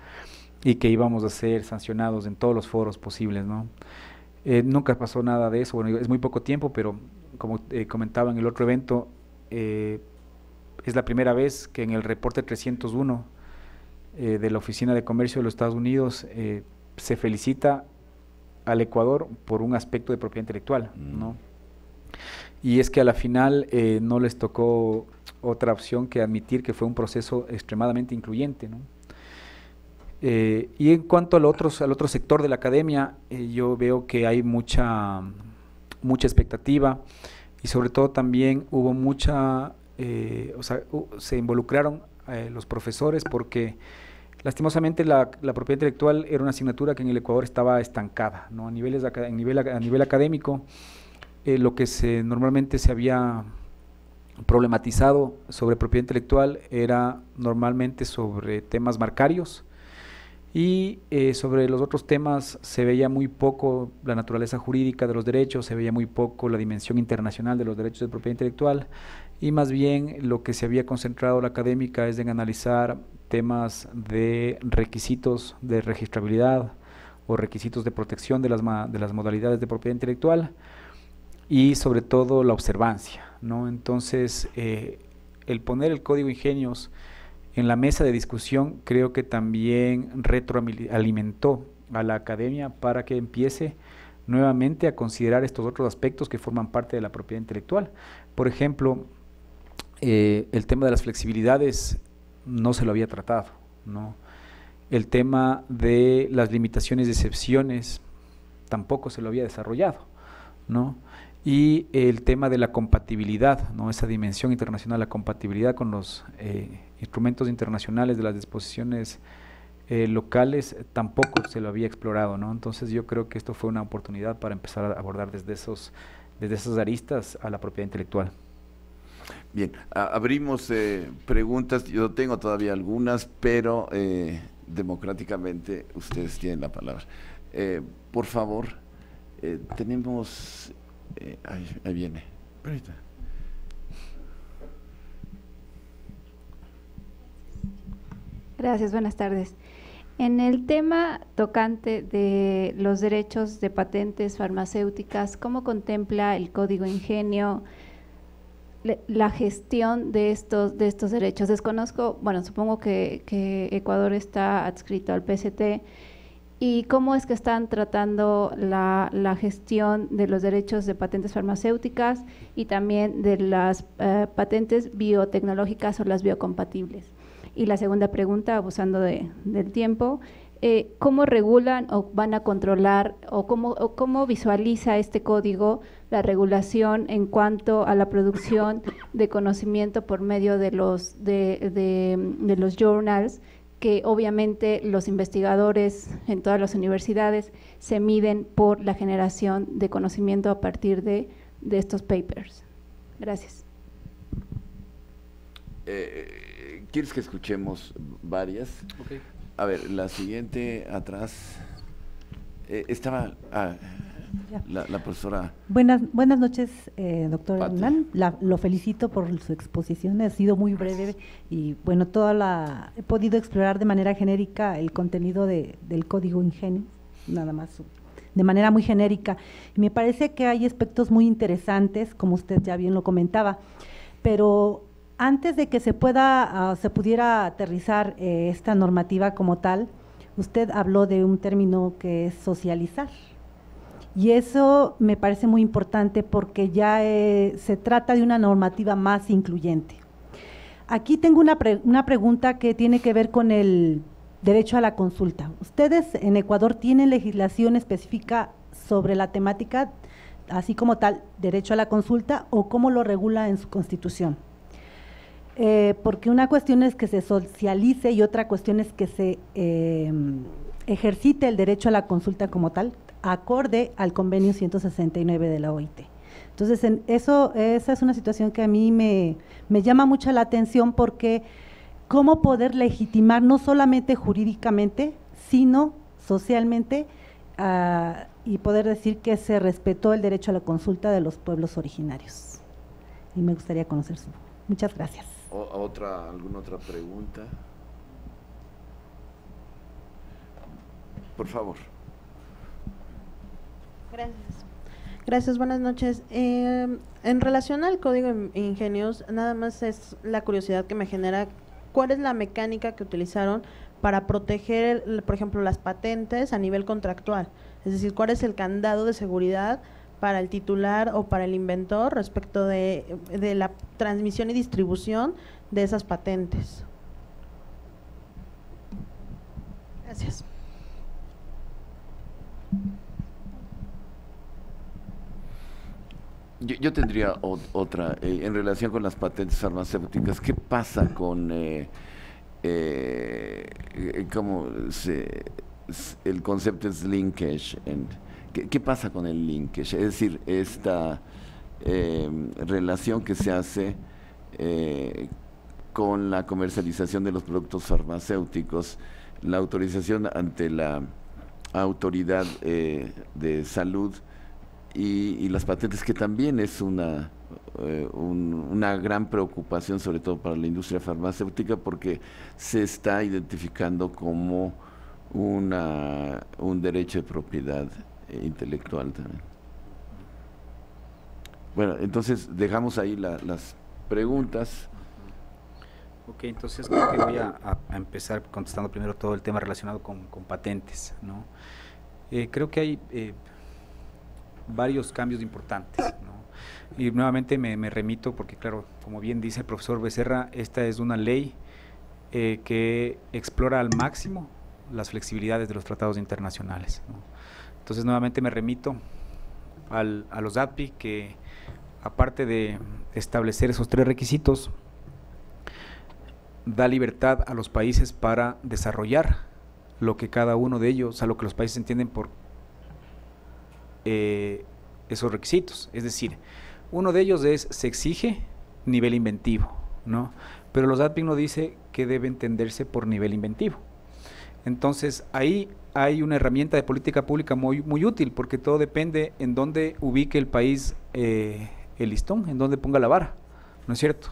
y que íbamos a ser sancionados en todos los foros posibles, ¿no? Nunca pasó nada de eso. Bueno, es muy poco tiempo, pero como comentaba en el otro evento, es la primera vez que en el reporte 301 de la Oficina de Comercio de los Estados Unidos se felicita al Ecuador por un aspecto de propiedad intelectual, ¿no? y es que a la final no les tocó otra opción que admitir que fue un proceso extremadamente incluyente, ¿no? Y en cuanto al otro sector de la academia, yo veo que hay mucha expectativa, y sobre todo también hubo se involucraron los profesores, porque lastimosamente la propiedad intelectual era una asignatura que en el Ecuador estaba estancada, ¿no? A nivel académico, lo que normalmente se había problematizado sobre propiedad intelectual era normalmente sobre temas marcarios, y sobre los otros temas se veía muy poco la naturaleza jurídica de los derechos, se veía muy poco la dimensión internacional de los derechos de propiedad intelectual, y más bien lo que se había concentrado la académica es en analizar temas de requisitos de registrabilidad o requisitos de protección de las modalidades de propiedad intelectual, y sobre todo la observancia, ¿no? Entonces, el poner el Código Ingenios en la mesa de discusión creo que también retroalimentó a la academia para que empiece nuevamente a considerar estos otros aspectos que forman parte de la propiedad intelectual. Por ejemplo, el tema de las flexibilidades no se lo había tratado, ¿no? El tema de las limitaciones y excepciones tampoco se lo había desarrollado, ¿no? Y el tema de la compatibilidad, ¿no? Esa dimensión internacional, la compatibilidad con los instrumentos internacionales de las disposiciones locales, tampoco se lo había explorado, ¿no? Entonces yo creo que esto fue una oportunidad para empezar a abordar desde esas aristas a la propiedad intelectual. Bien, abrimos preguntas. Yo tengo todavía algunas, pero democráticamente ustedes tienen la palabra. Por favor, tenemos… ahí viene. Ahorita. Gracias, buenas tardes. En el tema tocante de los derechos de patentes farmacéuticas, ¿cómo contempla el Código Ingenio la gestión de estos derechos? Desconozco, bueno, supongo que Ecuador está adscrito al PCT, ¿y cómo es que están tratando la gestión de los derechos de patentes farmacéuticas y también de las patentes biotecnológicas o las biocompatibles? Y la segunda pregunta, abusando del tiempo, ¿cómo regulan o van a controlar o cómo visualiza este código la regulación en cuanto a la producción de conocimiento por medio de los journals, que obviamente los investigadores en todas las universidades se miden por la generación de conocimiento a partir de estos papers? Gracias. ¿Quieres que escuchemos varias? Okay. A ver, la siguiente atrás estaba la profesora. Buenas noches, doctor Pati. Hernán. Lo felicito por su exposición, ha sido muy breve y bueno, he podido explorar de manera genérica el contenido del Código Ingenio, nada más de manera muy genérica. Y me parece que hay aspectos muy interesantes, como usted ya bien lo comentaba, pero antes de que se pudiera aterrizar esta normativa como tal, usted habló de un término que es socializar. Y eso me parece muy importante porque ya se trata de una normativa más incluyente. Aquí tengo una pregunta que tiene que ver con el derecho a la consulta. ¿Ustedes en Ecuador tienen legislación específica sobre la temática, así como tal, derecho a la consulta, o cómo lo regula en su Constitución? Porque una cuestión es que se socialice y otra cuestión es que se ejercite el derecho a la consulta como tal, acorde al convenio 169 de la OIT. Entonces, esa es una situación que a mí me llama mucho la atención, porque cómo poder legitimar no solamente jurídicamente, sino socialmente, y poder decir que se respetó el derecho a la consulta de los pueblos originarios. Y me gustaría conocer su… Muchas gracias. ¿Alguna otra pregunta? Por favor. Gracias, buenas noches. En relación al Código Ingenios, nada más es la curiosidad que me genera, ¿cuál es la mecánica que utilizaron para proteger, por ejemplo, las patentes a nivel contractual? Es decir, ¿cuál es el candado de seguridad para el titular o para el inventor respecto de la transmisión y distribución de esas patentes. Gracias. Yo tendría otra, en relación con las patentes farmacéuticas. ¿Qué pasa con el concepto es linkage? ¿Qué pasa con el linkage? Es decir, esta relación que se hace con la comercialización de los productos farmacéuticos, la autorización ante la autoridad de salud y las patentes, que también es una gran preocupación, sobre todo para la industria farmacéutica, porque se está identificando como un derecho de propiedad intelectual también. Bueno, entonces dejamos ahí las preguntas. Ok, entonces creo que voy a empezar contestando primero todo el tema relacionado con patentes, ¿no? Creo que hay varios cambios importantes, ¿no? Y nuevamente me remito porque, claro, como bien dice el profesor Becerra, esta es una ley que explora al máximo las flexibilidades de los tratados internacionales, ¿no? Entonces nuevamente me remito a los ADPI, que aparte de establecer esos 3 requisitos, da libertad a los países para desarrollar lo que cada uno de ellos, a lo que los países entienden por esos requisitos. Es decir, uno de ellos se exige nivel inventivo, ¿no? Pero los ADPIC no dice que debe entenderse por nivel inventivo. Entonces ahí hay una herramienta de política pública muy útil, porque todo depende en dónde ubique el país el listón, en dónde ponga la vara, ¿no es cierto?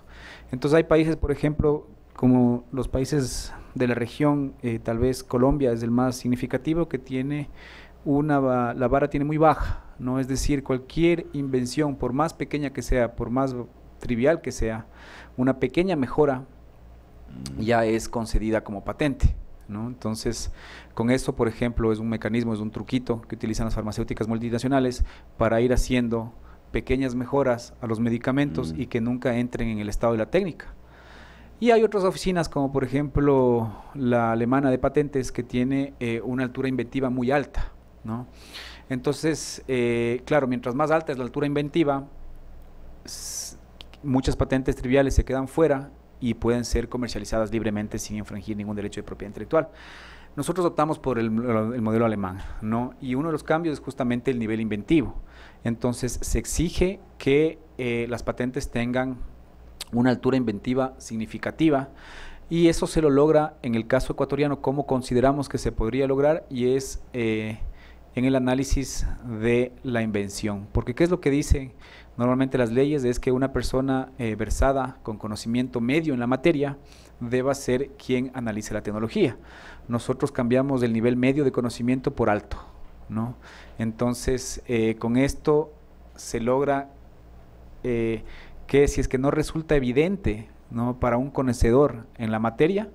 Entonces hay países, por ejemplo, como los países de la región, tal vez Colombia es el más significativo, que tiene la vara tiene muy baja, ¿no? Es decir, cualquier invención, por más pequeña que sea, por más trivial que sea, una pequeña mejora ya es concedida como patente, ¿no? Entonces, con esto, por ejemplo, es un mecanismo, es un truquito que utilizan las farmacéuticas multinacionales para ir haciendo pequeñas mejoras a los medicamentos y que nunca entren en el estado de la técnica. Y hay otras oficinas, como por ejemplo la alemana de patentes, que tiene una altura inventiva muy alta, ¿no? Entonces, claro, mientras más alta es la altura inventiva, muchas patentes triviales se quedan fuera y pueden ser comercializadas libremente sin infringir ningún derecho de propiedad intelectual. Nosotros optamos por el modelo alemán, ¿no? Y uno de los cambios es justamente el nivel inventivo. Entonces, se exige que las patentes tengan una altura inventiva significativa, y eso se lo logra en el caso ecuatoriano, como consideramos que se podría lograr, y es en el análisis de la invención. Porque ¿qué es lo que dicen normalmente las leyes? Es que una persona versada con conocimiento medio en la materia deba ser quien analice la tecnología. Nosotros cambiamos el nivel medio de conocimiento por alto, ¿no? Entonces, con esto se logra que si es que no resulta evidente, ¿no?, para un conocedor en la materia,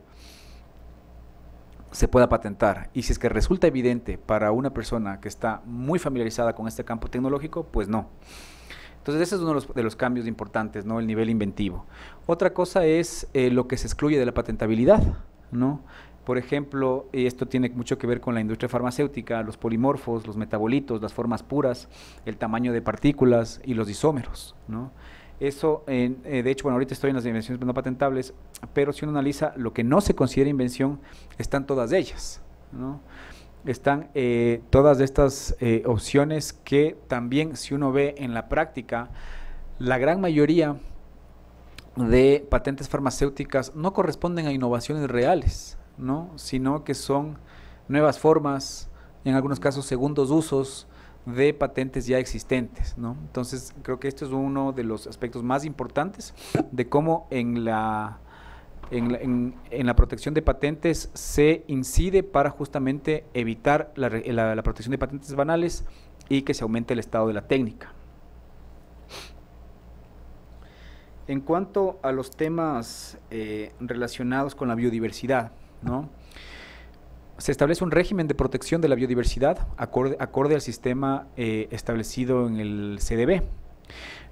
se pueda patentar. Y si es que resulta evidente para una persona que está muy familiarizada con este campo tecnológico, pues no. Entonces ese es uno de los cambios importantes, ¿no?, el nivel inventivo. Otra cosa es lo que se excluye de la patentabilidad, ¿no? Por ejemplo, esto tiene mucho que ver con la industria farmacéutica, los polimorfos, los metabolitos, las formas puras, el tamaño de partículas y los isómeros, ¿no? Eso, de hecho, bueno, ahorita estoy en las invenciones no patentables, pero si uno analiza lo que no se considera invención, están todas ellas, ¿no? Están todas estas opciones que también, si uno ve en la práctica, la gran mayoría de patentes farmacéuticas no corresponden a innovaciones reales, ¿no?, sino que son nuevas formas, en algunos casos segundos usos de patentes ya existentes, ¿no? Entonces, creo que esto es uno de los aspectos más importantes de cómo en la protección de patentes se incide para justamente evitar la protección de patentes banales y que se aumente el estado de la técnica. En cuanto a los temas relacionados con la biodiversidad, ¿no?, se establece un régimen de protección de la biodiversidad acorde al sistema establecido en el CDB.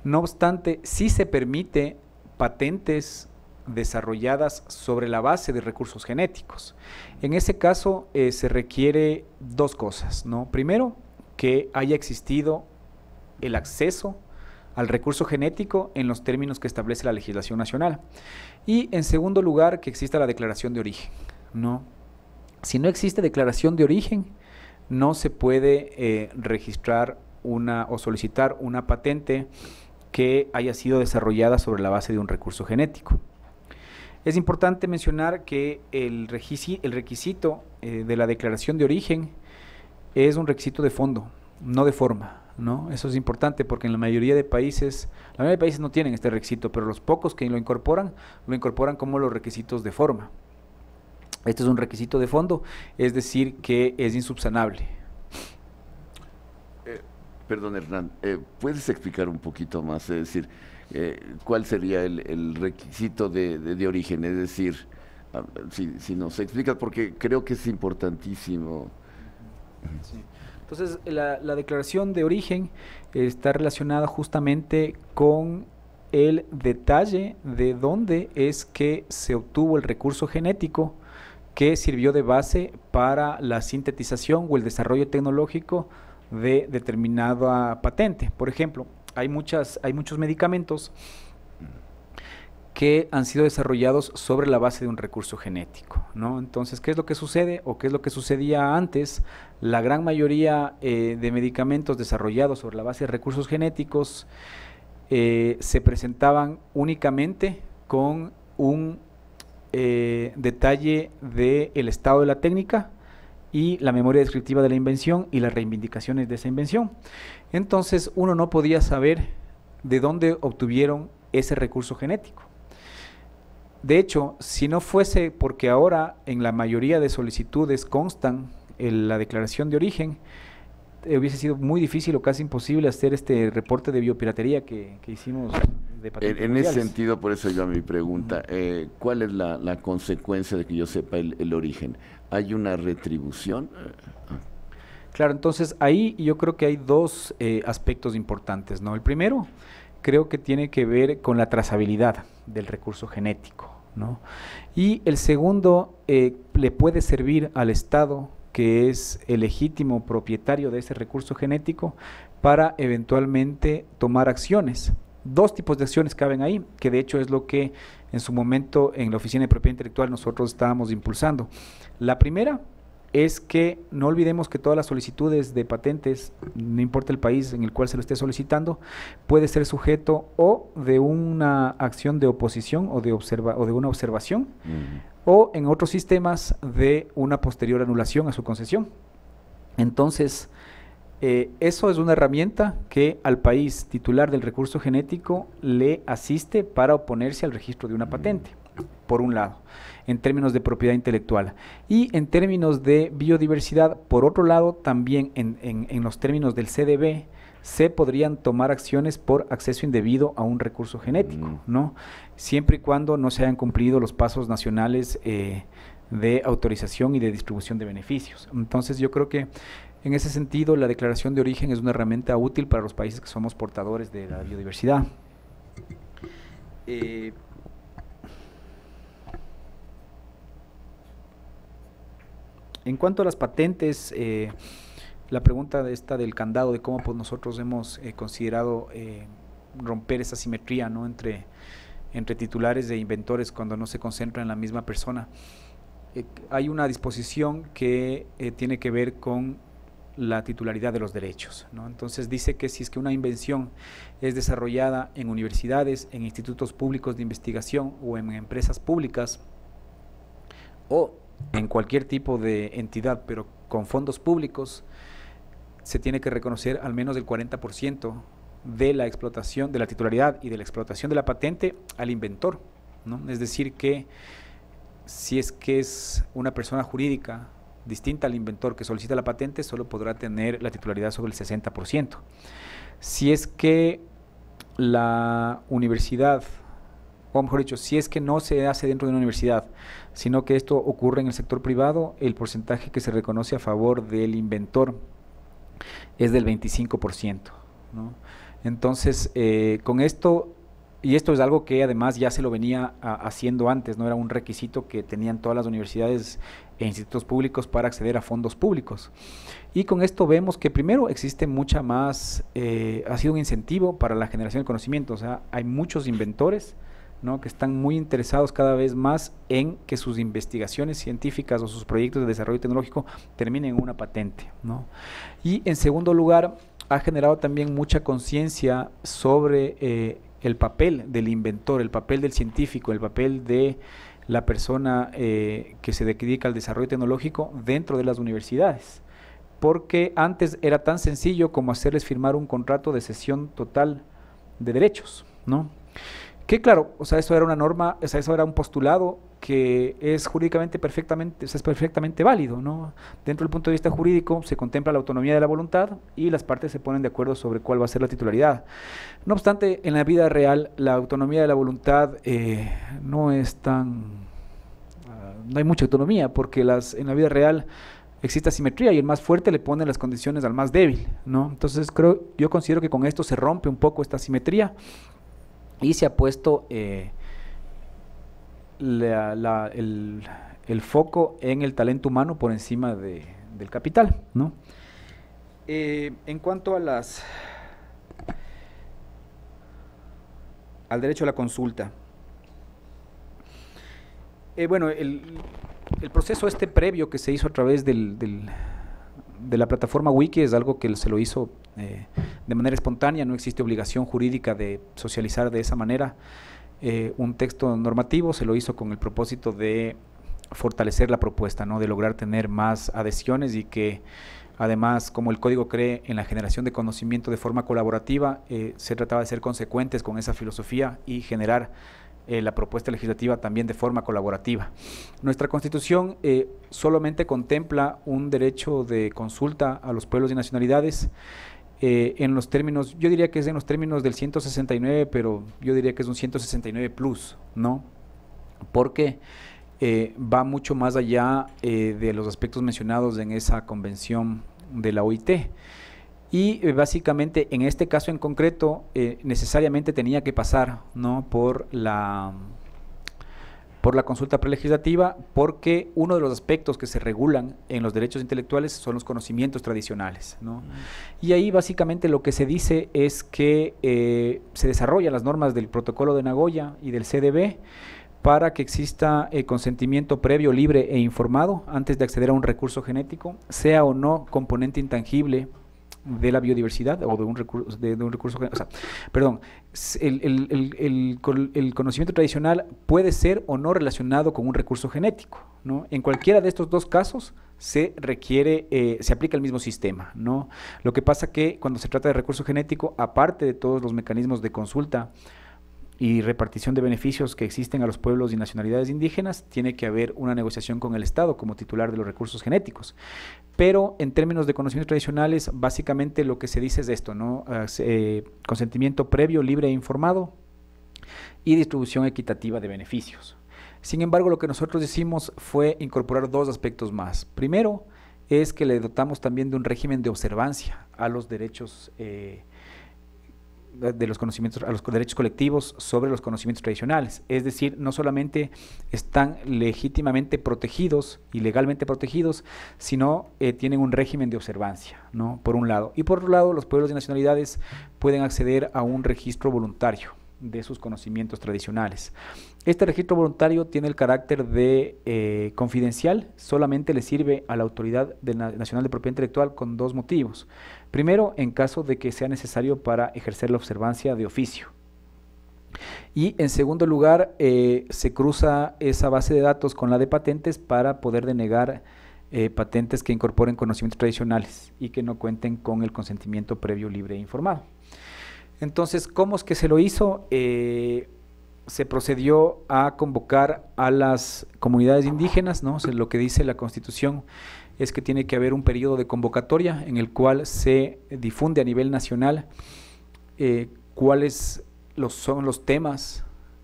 No obstante, sí se permite patentes desarrolladas sobre la base de recursos genéticos. En ese caso se requiere dos cosas, ¿no? Primero, que haya existido el acceso al recurso genético en los términos que establece la legislación nacional. Y en segundo lugar, que exista la declaración de origen, ¿no? Si no existe declaración de origen, no se puede registrar o solicitar una patente que haya sido desarrollada sobre la base de un recurso genético. Es importante mencionar que el requisito de la declaración de origen es un requisito de fondo, no de forma, ¿no? Eso es importante porque en la mayoría de países no tienen este requisito, pero los pocos que lo incorporan como los requisitos de forma. Este es un requisito de fondo, es decir, que es insubsanable. Perdón, Hernán, ¿puedes explicar un poquito más? Es decir, ¿cuál sería el requisito de origen? Es decir, si nos explicas, porque creo que es importantísimo. Sí. Entonces, la declaración de origen está relacionada justamente con el detalle de dónde es que se obtuvo el recurso genético que sirvió de base para la sintetización o el desarrollo tecnológico de determinada patente. Por ejemplo, hay muchos medicamentos que han sido desarrollados sobre la base de un recurso genético, ¿no? Entonces, ¿qué es lo que sucede o qué es lo que sucedía antes? La gran mayoría de medicamentos desarrollados sobre la base de recursos genéticos se presentaban únicamente con un detalle del estado de la técnica y la memoria descriptiva de la invención y las reivindicaciones de esa invención. Entonces, uno no podía saber de dónde obtuvieron ese recurso genético. De hecho, si no fuese porque ahora en la mayoría de solicitudes constan la declaración de origen, hubiese sido muy difícil o casi imposible hacer este reporte de biopiratería que hicimos de patentes En mundiales. ese sentido, por eso iba mi pregunta, ¿cuál es la consecuencia de que yo sepa el origen? ¿Hay una retribución? Claro, entonces ahí yo creo que hay dos aspectos importantes, ¿no? El primero, creo que tiene que ver con la trazabilidad del recurso genético, ¿no? Y el segundo, le puede servir al Estado, que es el legítimo propietario de ese recurso genético, para eventualmente tomar acciones. Dos tipos de acciones caben ahí, que de hecho es lo que en su momento en la Oficina de Propiedad Intelectual nosotros estábamos impulsando. La primera es que no olvidemos que todas las solicitudes de patentes, no importa el país en el cual se lo esté solicitando, puede ser sujeto o de una acción de oposición o de una observación, o en otros sistemas de una posterior anulación a su concesión. Entonces, eso es una herramienta que al país titular del recurso genético le asiste para oponerse al registro de una patente, por un lado, en términos de propiedad intelectual. Y en términos de biodiversidad, por otro lado, también en los términos del CDB, se podrían tomar acciones por acceso indebido a un recurso genético, ¿no? Siempre y cuando no se hayan cumplido los pasos nacionales de autorización y de distribución de beneficios. Entonces, yo creo que en ese sentido, la declaración de origen es una herramienta útil para los países que somos portadores de la biodiversidad. En cuanto a las patentes, la pregunta del candado, de cómo pues, nosotros hemos considerado romper esa simetría, ¿no? entre titulares e inventores cuando no se concentran en la misma persona. Hay una disposición que tiene que ver con la titularidad de los derechos, ¿no? Entonces dice que si es que una invención es desarrollada en universidades, en institutos públicos de investigación o en empresas públicas o en cualquier tipo de entidad, pero con fondos públicos, se tiene que reconocer al menos el 40% de la explotación, de la titularidad y de la explotación de la patente al inventor, ¿no? Es decir que si es que es una persona jurídica distinta al inventor que solicita la patente, solo podrá tener la titularidad sobre el 60%. Si es que la universidad, o mejor dicho, si es que no se hace dentro de una universidad, sino que esto ocurre en el sector privado. El porcentaje que se reconoce a favor del inventor es del 25%, ¿no? Entonces, con esto, y esto es algo que además ya se lo venía haciendo antes, no era un requisito que tenían todas las universidades e institutos públicos para acceder a fondos públicos. Y con esto vemos que primero existe mucha más, ha sido un incentivo para la generación de conocimiento, o sea, hay muchos inventores, ¿no?, que están muy interesados cada vez más en que sus investigaciones científicas o sus proyectos de desarrollo tecnológico terminen en una patente, ¿no? Y en segundo lugar, ha generado también mucha conciencia sobre el papel del inventor, el papel del científico, el papel de la persona que se dedica al desarrollo tecnológico dentro de las universidades, porque antes era tan sencillo como hacerles firmar un contrato de cesión total de derechos, ¿no? Que claro, o sea, eso era una norma, o sea, eso era un postulado que es jurídicamente perfectamente, o sea, es perfectamente válido, ¿no? Dentro del punto de vista jurídico se contempla la autonomía de la voluntad y las partes se ponen de acuerdo sobre cuál va a ser la titularidad. No obstante, en la vida real, la autonomía de la voluntad no es tan, no hay mucha autonomía, porque en la vida real existe asimetría y el más fuerte le pone las condiciones al más débil, ¿no? Entonces yo considero que con esto se rompe un poco esta asimetría y se ha puesto el foco en el talento humano por encima del capital, ¿no? En cuanto a al derecho a la consulta, bueno, el proceso previo que se hizo a través de la plataforma Wiki es algo que se lo hizo de manera espontánea, no existe obligación jurídica de socializar de esa manera un texto normativo, se lo hizo con el propósito de fortalecer la propuesta, ¿no?, de lograr tener más adhesiones y que además, como el código cree en la generación de conocimiento de forma colaborativa, se trataba de ser consecuentes con esa filosofía y generar la propuesta legislativa también de forma colaborativa. Nuestra Constitución solamente contempla un derecho de consulta a los pueblos y nacionalidades en los términos, yo diría que es en los términos del 169, pero yo diría que es un 169 plus, ¿no? Porque va mucho más allá de los aspectos mencionados en esa convención de la OIT. Y básicamente en este caso en concreto necesariamente tenía que pasar, ¿no?, por la consulta prelegislativa, porque uno de los aspectos que se regulan en los derechos intelectuales son los conocimientos tradicionales, ¿no? Y ahí básicamente lo que se dice es que se desarrollan las normas del Protocolo de Nagoya y del CDB para que exista consentimiento previo, libre e informado antes de acceder a un recurso genético, sea o no componente intangible de la biodiversidad o de un recurso, o sea, perdón, el conocimiento tradicional puede ser o no relacionado con un recurso genético, ¿no? En cualquiera de estos dos casos se requiere, se aplica el mismo sistema, ¿no? Lo que pasa que cuando se trata de recurso genético, aparte de todos los mecanismos de consulta y repartición de beneficios que existen a los pueblos y nacionalidades indígenas, tiene que haber una negociación con el Estado como titular de los recursos genéticos. Pero en términos de conocimientos tradicionales, básicamente lo que se dice es esto, ¿no? Consentimiento previo, libre e informado y distribución equitativa de beneficios. Sin embargo, lo que nosotros hicimos fue incorporar dos aspectos más. Primero, es que le dotamos también de un régimen de observancia a los derechos de los conocimientos, a los derechos colectivos sobre los conocimientos tradicionales. Es decir, no solamente están legítimamente protegidos y legalmente protegidos, sino tienen un régimen de observancia, ¿no?, por un lado. Y por otro lado, los pueblos y nacionalidades pueden acceder a un registro voluntario de sus conocimientos tradicionales. Este registro voluntario tiene el carácter de confidencial, solamente le sirve a la Autoridad Nacional de Propiedad Intelectual con dos motivos. Primero, en caso de que sea necesario para ejercer la observancia de oficio. Y en segundo lugar, se cruza esa base de datos con la de patentes para poder denegar patentes que incorporen conocimientos tradicionales y que no cuenten con el consentimiento previo, libre e informado. Entonces, ¿cómo es que se lo hizo? Se procedió a convocar a las comunidades indígenas, ¿no? O sea, lo que dice la Constitución es que tiene que haber un periodo de convocatoria en el cual se difunde a nivel nacional cuáles son los temas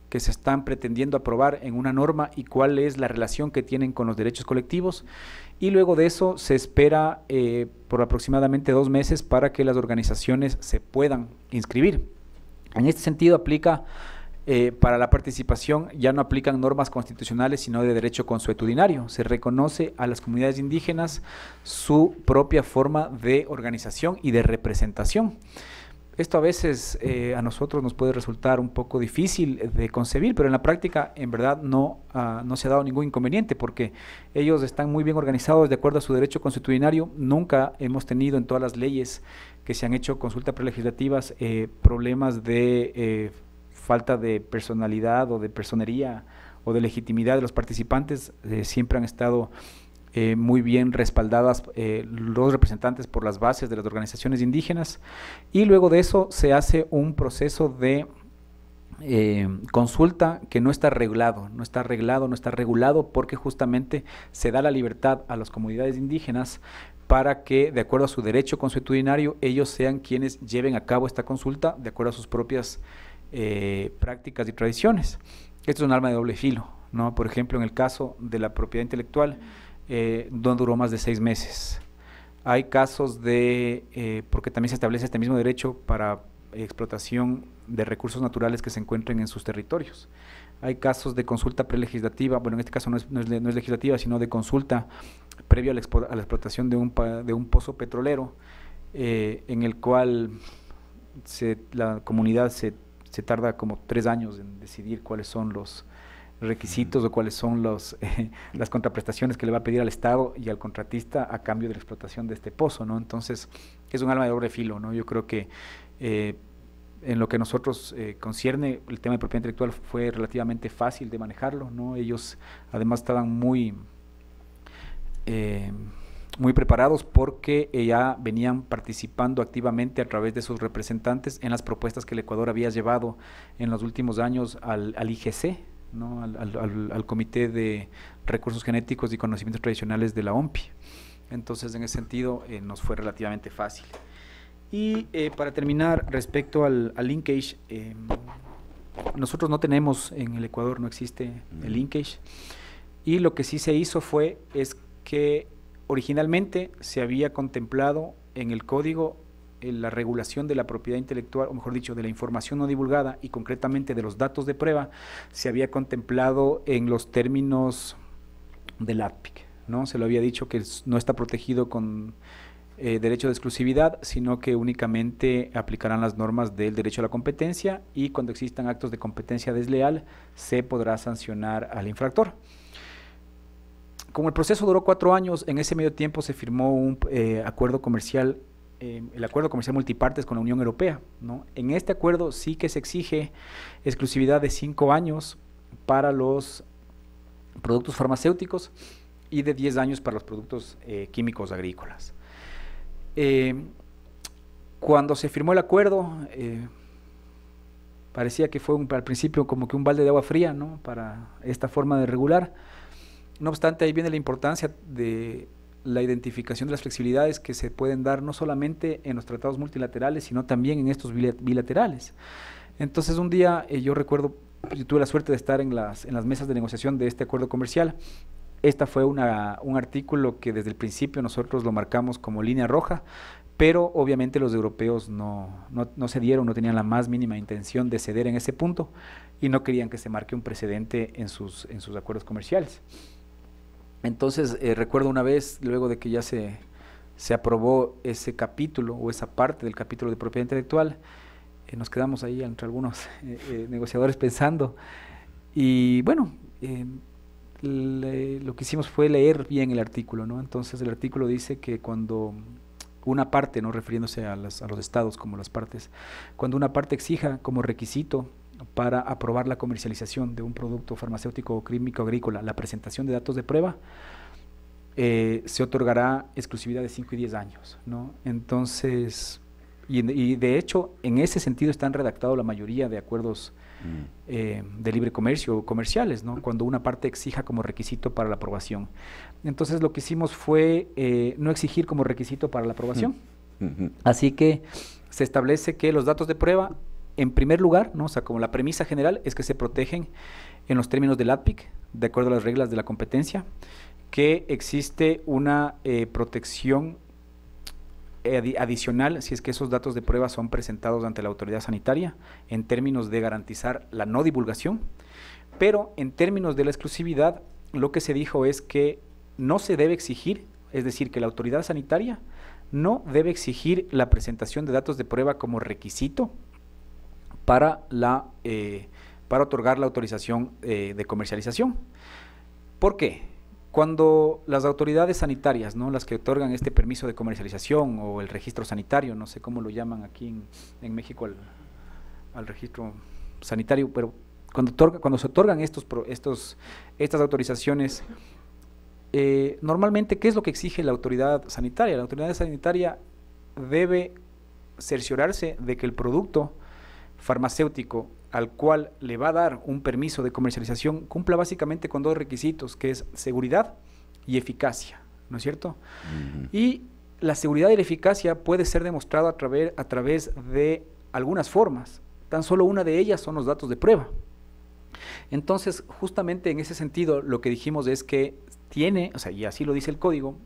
que se están pretendiendo aprobar en una norma y cuál es la relación que tienen con los derechos colectivos. Y luego de eso se espera por aproximadamente 2 meses para que las organizaciones se puedan inscribir. En este sentido aplica, para la participación ya no aplican normas constitucionales sino de derecho consuetudinario. Se reconoce a las comunidades indígenas su propia forma de organización y de representación. Esto a veces a nosotros nos puede resultar un poco difícil de concebir, pero en la práctica en verdad no se ha dado ningún inconveniente porque ellos están muy bien organizados de acuerdo a su derecho consuetudinario. Nunca hemos tenido en todas las leyes que se han hecho consultas prelegislativas problemas de falta de personalidad o de personería o de legitimidad de los participantes. Siempre han estado muy bien respaldadas los representantes por las bases de las organizaciones indígenas, y luego de eso se hace un proceso de consulta que no está regulado, no está regulado porque justamente se da la libertad a las comunidades indígenas para que, de acuerdo a su derecho consuetudinario, ellos sean quienes lleven a cabo esta consulta de acuerdo a sus propias prácticas y tradiciones. Esto es un arma de doble filo, ¿no? Por ejemplo, en el caso de la propiedad intelectual, no duró más de 6 meses. Hay casos de, porque también se establece este mismo derecho para explotación de recursos naturales que se encuentren en sus territorios. Hay casos de consulta prelegislativa, bueno, en este caso no es legislativa, sino de consulta previo a la explotación de un pozo petrolero, en el cual la comunidad se tarda como 3 años en decidir cuáles son los requisitos o cuáles son las contraprestaciones que le va a pedir al Estado y al contratista a cambio de la explotación de este pozo, ¿no? Entonces, es un arma de doble filo, ¿no? Yo creo que en lo que nosotros concierne, el tema de propiedad intelectual fue relativamente fácil de manejarlo, ¿no? Ellos además estaban muy preparados porque ya venían participando activamente a través de sus representantes en las propuestas que el Ecuador había llevado en los últimos años al IGC, ¿no? al Comité de Recursos Genéticos y Conocimientos Tradicionales de la OMPI. Entonces, en ese sentido, nos fue relativamente fácil. Y para terminar, respecto al linkage, nosotros no tenemos, en el Ecuador no existe el linkage, y lo que sí se hizo es que originalmente se había contemplado en el código la regulación de la propiedad intelectual, o mejor dicho, de la información no divulgada y concretamente de los datos de prueba, se había contemplado en los términos del ADPIC, ¿no? Se lo había dicho que no está protegido con derecho de exclusividad, sino que únicamente aplicarán las normas del derecho a la competencia y cuando existan actos de competencia desleal se podrá sancionar al infractor. Como el proceso duró 4 años, en ese medio tiempo se firmó un acuerdo comercial, el acuerdo comercial multipartes con la Unión Europea, ¿no? En este acuerdo sí que se exige exclusividad de 5 años para los productos farmacéuticos y de 10 años para los productos químicos agrícolas. Cuando se firmó el acuerdo, parecía que fue al principio como que un balde de agua fría, ¿no? Para esta forma de regular. No obstante, ahí viene la importancia de la identificación de las flexibilidades que se pueden dar no solamente en los tratados multilaterales, sino también en estos bilaterales. Entonces, un día yo recuerdo, yo tuve la suerte de estar en las mesas de negociación de este acuerdo comercial. Esta fue un artículo que desde el principio nosotros lo marcamos como línea roja, pero obviamente los europeos no cedieron, no tenían la más mínima intención de ceder en ese punto y no querían que se marque un precedente en sus acuerdos comerciales. Entonces, recuerdo una vez, luego de que ya se aprobó ese capítulo o esa parte del capítulo de propiedad intelectual, nos quedamos ahí entre algunos negociadores pensando y bueno, lo que hicimos fue leer bien el artículo, ¿no? Entonces el artículo dice que cuando una parte, no refiriéndose a los estados como las partes, cuando una parte exija como requisito para aprobar la comercialización de un producto farmacéutico o químico agrícola la presentación de datos de prueba, se otorgará exclusividad de 5 y 10 años, ¿no? Entonces, y de hecho, en ese sentido están redactados la mayoría de acuerdos de libre comercio o comerciales, ¿no? Cuando una parte exija como requisito para la aprobación. Entonces, lo que hicimos fue no exigir como requisito para la aprobación. Así que se establece que los datos de prueba en primer lugar, ¿no? O sea, como la premisa general es que se protegen en los términos del ADPIC, de acuerdo a las reglas de la competencia, que existe una protección adicional si es que esos datos de prueba son presentados ante la autoridad sanitaria en términos de garantizar la no divulgación, pero en términos de la exclusividad lo que se dijo es que no se debe exigir, es decir, que la autoridad sanitaria no debe exigir la presentación de datos de prueba como requisito para otorgar la autorización de comercialización. ¿Por qué? Cuando las autoridades sanitarias, ¿no?, las que otorgan este permiso de comercialización o el registro sanitario, no sé cómo lo llaman aquí en México al registro sanitario, pero cuando se otorgan estas autorizaciones, normalmente, ¿qué es lo que exige la autoridad sanitaria? La autoridad sanitaria debe cerciorarse de que el producto farmacéutico al cual le va a dar un permiso de comercialización cumpla básicamente con dos requisitos, que es seguridad y eficacia, ¿no es cierto? Y la seguridad y la eficacia puede ser demostrada a través de algunas formas. Tan solo una de ellas son los datos de prueba. Entonces, justamente en ese sentido, lo que dijimos es que tiene, o sea, y así lo dice el código,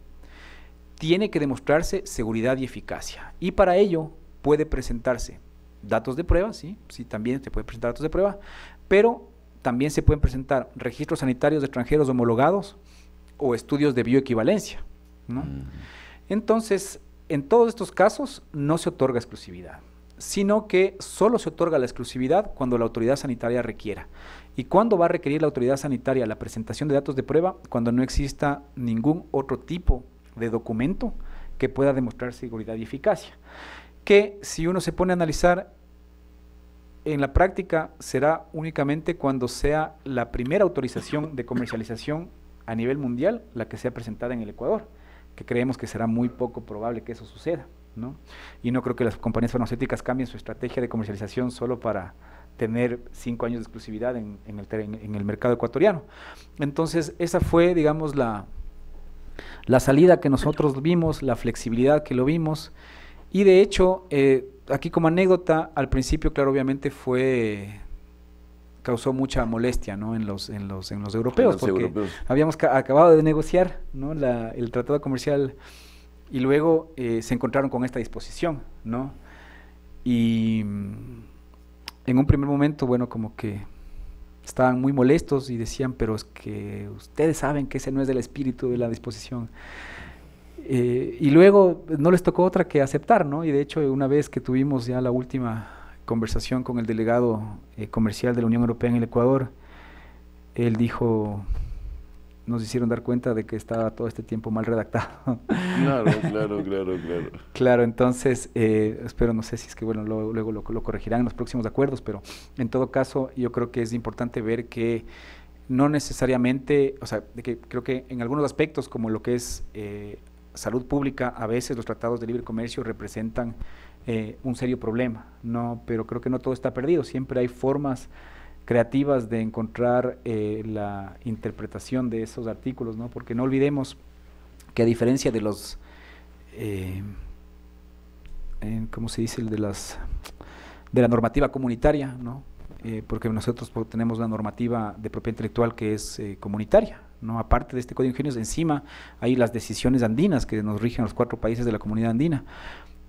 tiene que demostrarse seguridad y eficacia. Y para ello puede presentarse datos de prueba, sí, también se puede presentar datos de prueba, pero también se pueden presentar registros sanitarios de extranjeros homologados o estudios de bioequivalencia, ¿no? Entonces, en todos estos casos no se otorga exclusividad, sino que solo se otorga la exclusividad cuando la autoridad sanitaria requiera. ¿Y cuándo va a requerir la autoridad sanitaria la presentación de datos de prueba? Cuando no exista ningún otro tipo de documento que pueda demostrar seguridad y eficacia. Que si uno se pone a analizar, en la práctica será únicamente cuando sea la primera autorización de comercialización a nivel mundial la que sea presentada en el Ecuador, que creemos que será muy poco probable que eso suceda, ¿no? Y no creo que las compañías farmacéuticas cambien su estrategia de comercialización solo para tener 5 años de exclusividad en el mercado ecuatoriano. Entonces, esa fue, digamos, la salida que nosotros vimos, la flexibilidad que lo vimos. Y de hecho, aquí como anécdota, al principio, claro, obviamente causó mucha molestia, ¿no?, en los europeos, porque habíamos acabado de negociar, ¿no?, el tratado comercial y luego se encontraron con esta disposición, ¿no? Y en un primer momento, bueno, como que estaban muy molestos y decían, pero es que ustedes saben que ese no es el espíritu de la disposición. Y luego no les tocó otra que aceptar, ¿no? Y de hecho, una vez que tuvimos ya la última conversación con el delegado comercial de la Unión Europea en el Ecuador, él dijo, nos hicieron dar cuenta de que estaba todo este tiempo mal redactado. Claro. Claro, entonces, espero, no sé si es que, bueno, luego lo corregirán en los próximos acuerdos, pero en todo caso, yo creo que es importante ver que no necesariamente, o sea, de que creo que en algunos aspectos, como lo que es salud pública, a veces los tratados de libre comercio representan un serio problema, ¿no? Pero creo que no todo está perdido, siempre hay formas creativas de encontrar la interpretación de esos artículos, ¿no? Porque no olvidemos que a diferencia de los, ¿cómo se dice?, de la normativa comunitaria, ¿no? Porque nosotros tenemos una normativa de propiedad intelectual que es comunitaria, ¿no? Aparte de este Código de Ingenios, encima hay las decisiones andinas que nos rigen los 4 países de la Comunidad Andina.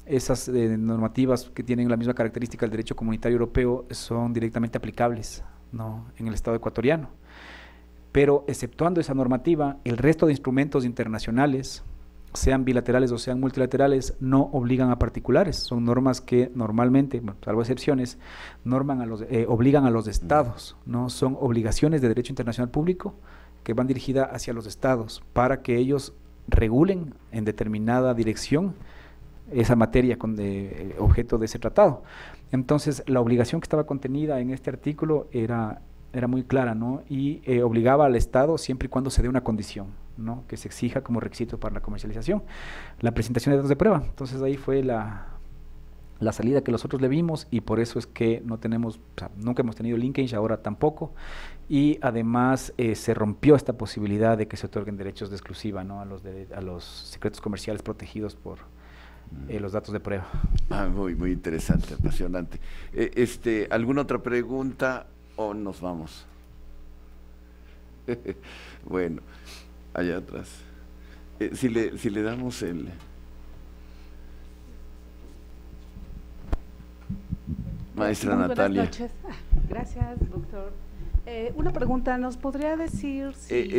Esas normativas que tienen la misma característica del derecho comunitario europeo son directamente aplicables, ¿no?, en el Estado ecuatoriano. Pero exceptuando esa normativa, el resto de instrumentos internacionales, sean bilaterales o sean multilaterales, no obligan a particulares. Son normas que normalmente, bueno, salvo excepciones, obligan a los estados, ¿no? Son obligaciones de derecho internacional público que van dirigidas hacia los estados para que ellos regulen en determinada dirección esa materia objeto de ese tratado. Entonces, la obligación que estaba contenida en este artículo era muy clara, ¿no? Y obligaba al Estado siempre y cuando se dé una condición, ¿no?, que se exija como requisito para la comercialización, la presentación de datos de prueba. Entonces, ahí fue la salida que nosotros le vimos, y por eso es que no tenemos, o sea, nunca hemos tenido linkage, ahora tampoco, y además se rompió esta posibilidad de que se otorguen derechos de exclusiva, ¿no?, a los secretos comerciales protegidos los datos de prueba. Muy interesante, apasionante. ¿Alguna otra pregunta o nos vamos? Bueno, allá atrás. Si le damos el... Maestra Natalia. Buenas noches. Gracias, doctor. Una pregunta, ¿nos podría decir si...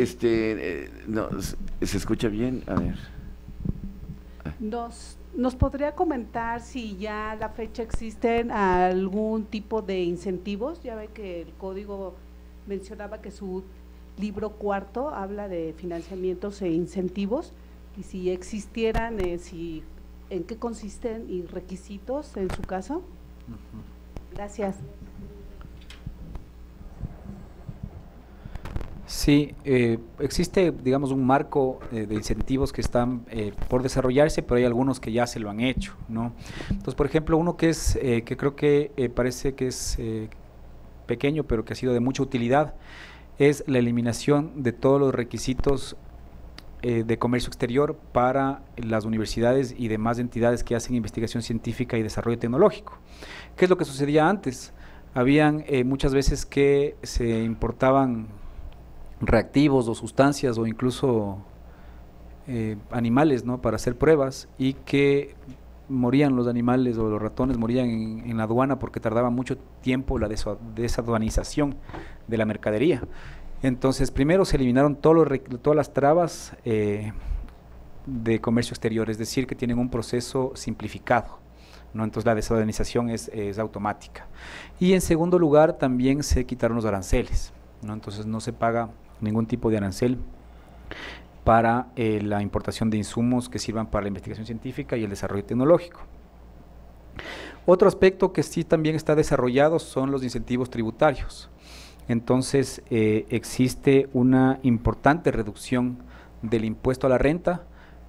no, ¿se escucha bien? A ver. ¿Nos podría comentar si ya a la fecha existen algún tipo de incentivos? Ya ve que el código mencionaba que su libro cuarto habla de financiamientos e incentivos, y si existieran, ¿en qué consisten y requisitos en su caso? Gracias. Sí, existe, digamos, un marco de incentivos que están por desarrollarse, pero hay algunos que ya se lo han hecho, ¿no? Entonces, por ejemplo, uno que es, que creo que parece que es pequeño, pero que ha sido de mucha utilidad, es la eliminación de todos los requisitos de comercio exterior para las universidades y demás entidades que hacen investigación científica y desarrollo tecnológico. ¿Qué es lo que sucedía antes? Habían muchas veces que se importaban reactivos o sustancias o incluso animales, ¿no?, para hacer pruebas, y que morían los animales o los ratones morían en la aduana porque tardaba mucho tiempo la desaduanización de la mercadería. Entonces, primero se eliminaron todas las trabas de comercio exterior, es decir, que tienen un proceso simplificado, ¿no? Entonces la desaduanización es automática. Y en segundo lugar, también se quitaron los aranceles, ¿no? Entonces no se paga ningún tipo de arancel para la importación de insumos que sirvan para la investigación científica y el desarrollo tecnológico. Otro aspecto que sí también está desarrollado son los incentivos tributarios. Entonces existe una importante reducción del impuesto a la renta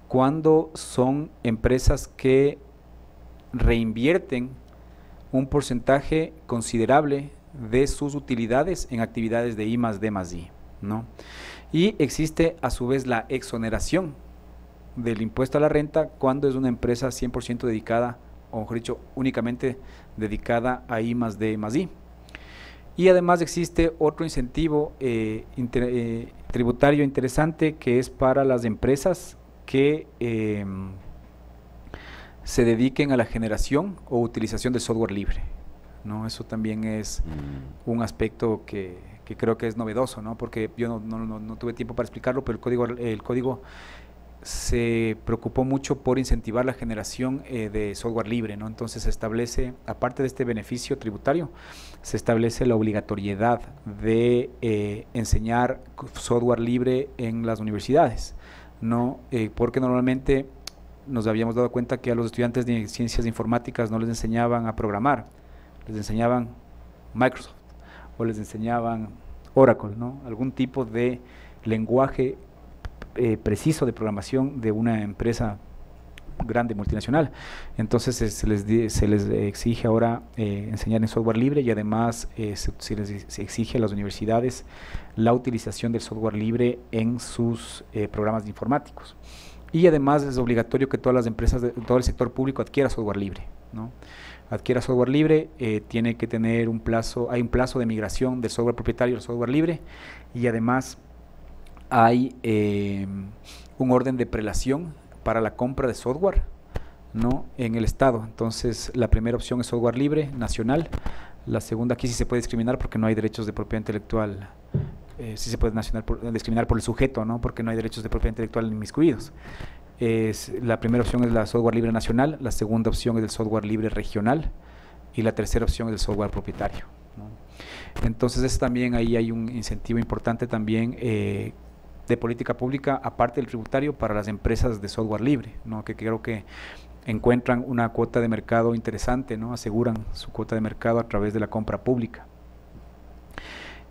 cuando son empresas que reinvierten un porcentaje considerable de sus utilidades en actividades de I+D+I, ¿no? Y existe a su vez la exoneración del impuesto a la renta cuando es una empresa 100% dedicada, o mejor dicho, únicamente dedicada a I+D+I. Y además existe otro incentivo tributario interesante, que es para las empresas que se dediquen a la generación o utilización de software libre, ¿no? Eso también es un aspecto que creo que es novedoso, ¿no? Porque yo no tuve tiempo para explicarlo, pero el código se preocupó mucho por incentivar la generación de software libre, ¿no? Entonces se establece, aparte de este beneficio tributario, se establece la obligatoriedad de enseñar software libre en las universidades, ¿no? Porque normalmente nos habíamos dado cuenta que a los estudiantes de ciencias informáticas no les enseñaban a programar, les enseñaban Microsoft o les enseñaban Oracle, ¿no? Algún tipo de lenguaje preciso de programación de una empresa grande multinacional. Entonces se les exige ahora enseñar en software libre, y además se exige a las universidades la utilización del software libre en sus programas informáticos. Y además es obligatorio que todas las empresas, todo el sector público adquiera software libre, ¿no? Adquiera software libre, tiene que tener un plazo, hay un plazo de migración del software propietario al software libre, y además hay un orden de prelación para la compra de software, ¿no?, en el Estado. Entonces la primera opción es software libre, nacional. La segunda, aquí sí se puede discriminar porque no hay derechos de propiedad intelectual, sí se puede discriminar por el sujeto, ¿no?, porque no hay derechos de propiedad intelectual inmiscuidos. La primera opción es la software libre nacional, la segunda opción es el software libre regional, y la tercera opción es el software propietario, ¿no? Entonces también ahí hay un incentivo importante también de política pública, aparte del tributario, para las empresas de software libre, ¿no?, que creo que encuentran una cuota de mercado interesante, ¿no?, aseguran su cuota de mercado a través de la compra pública.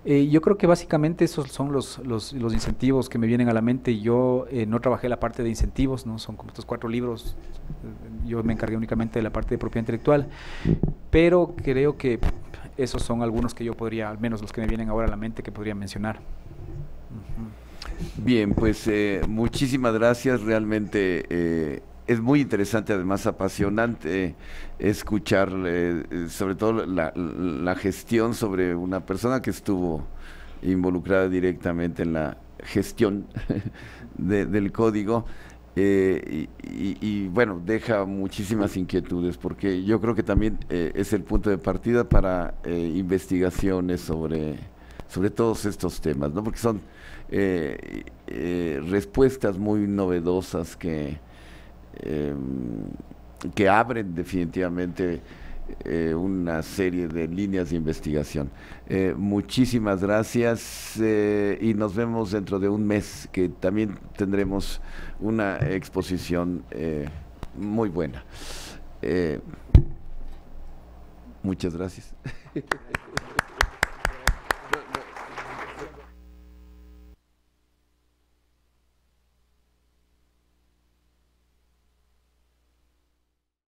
Yo creo que básicamente esos son los incentivos que me vienen a la mente. Yo no trabajé la parte de incentivos, ¿no?, son como estos 4 libros, yo me encargué únicamente de la parte de propiedad intelectual, pero creo que esos son algunos que yo podría, al menos los que me vienen ahora a la mente, que podría mencionar. Bien, pues muchísimas gracias, realmente es muy interesante, además apasionante, escuchar sobre todo la gestión sobre una persona que estuvo involucrada directamente en la gestión del código. Y bueno, deja muchísimas inquietudes, porque yo creo que también es el punto de partida para investigaciones sobre todos estos temas, ¿no? Porque son respuestas muy novedosas que abren definitivamente una serie de líneas de investigación. Muchísimas gracias y nos vemos dentro de un mes, que también tendremos una exposición muy buena. Muchas gracias.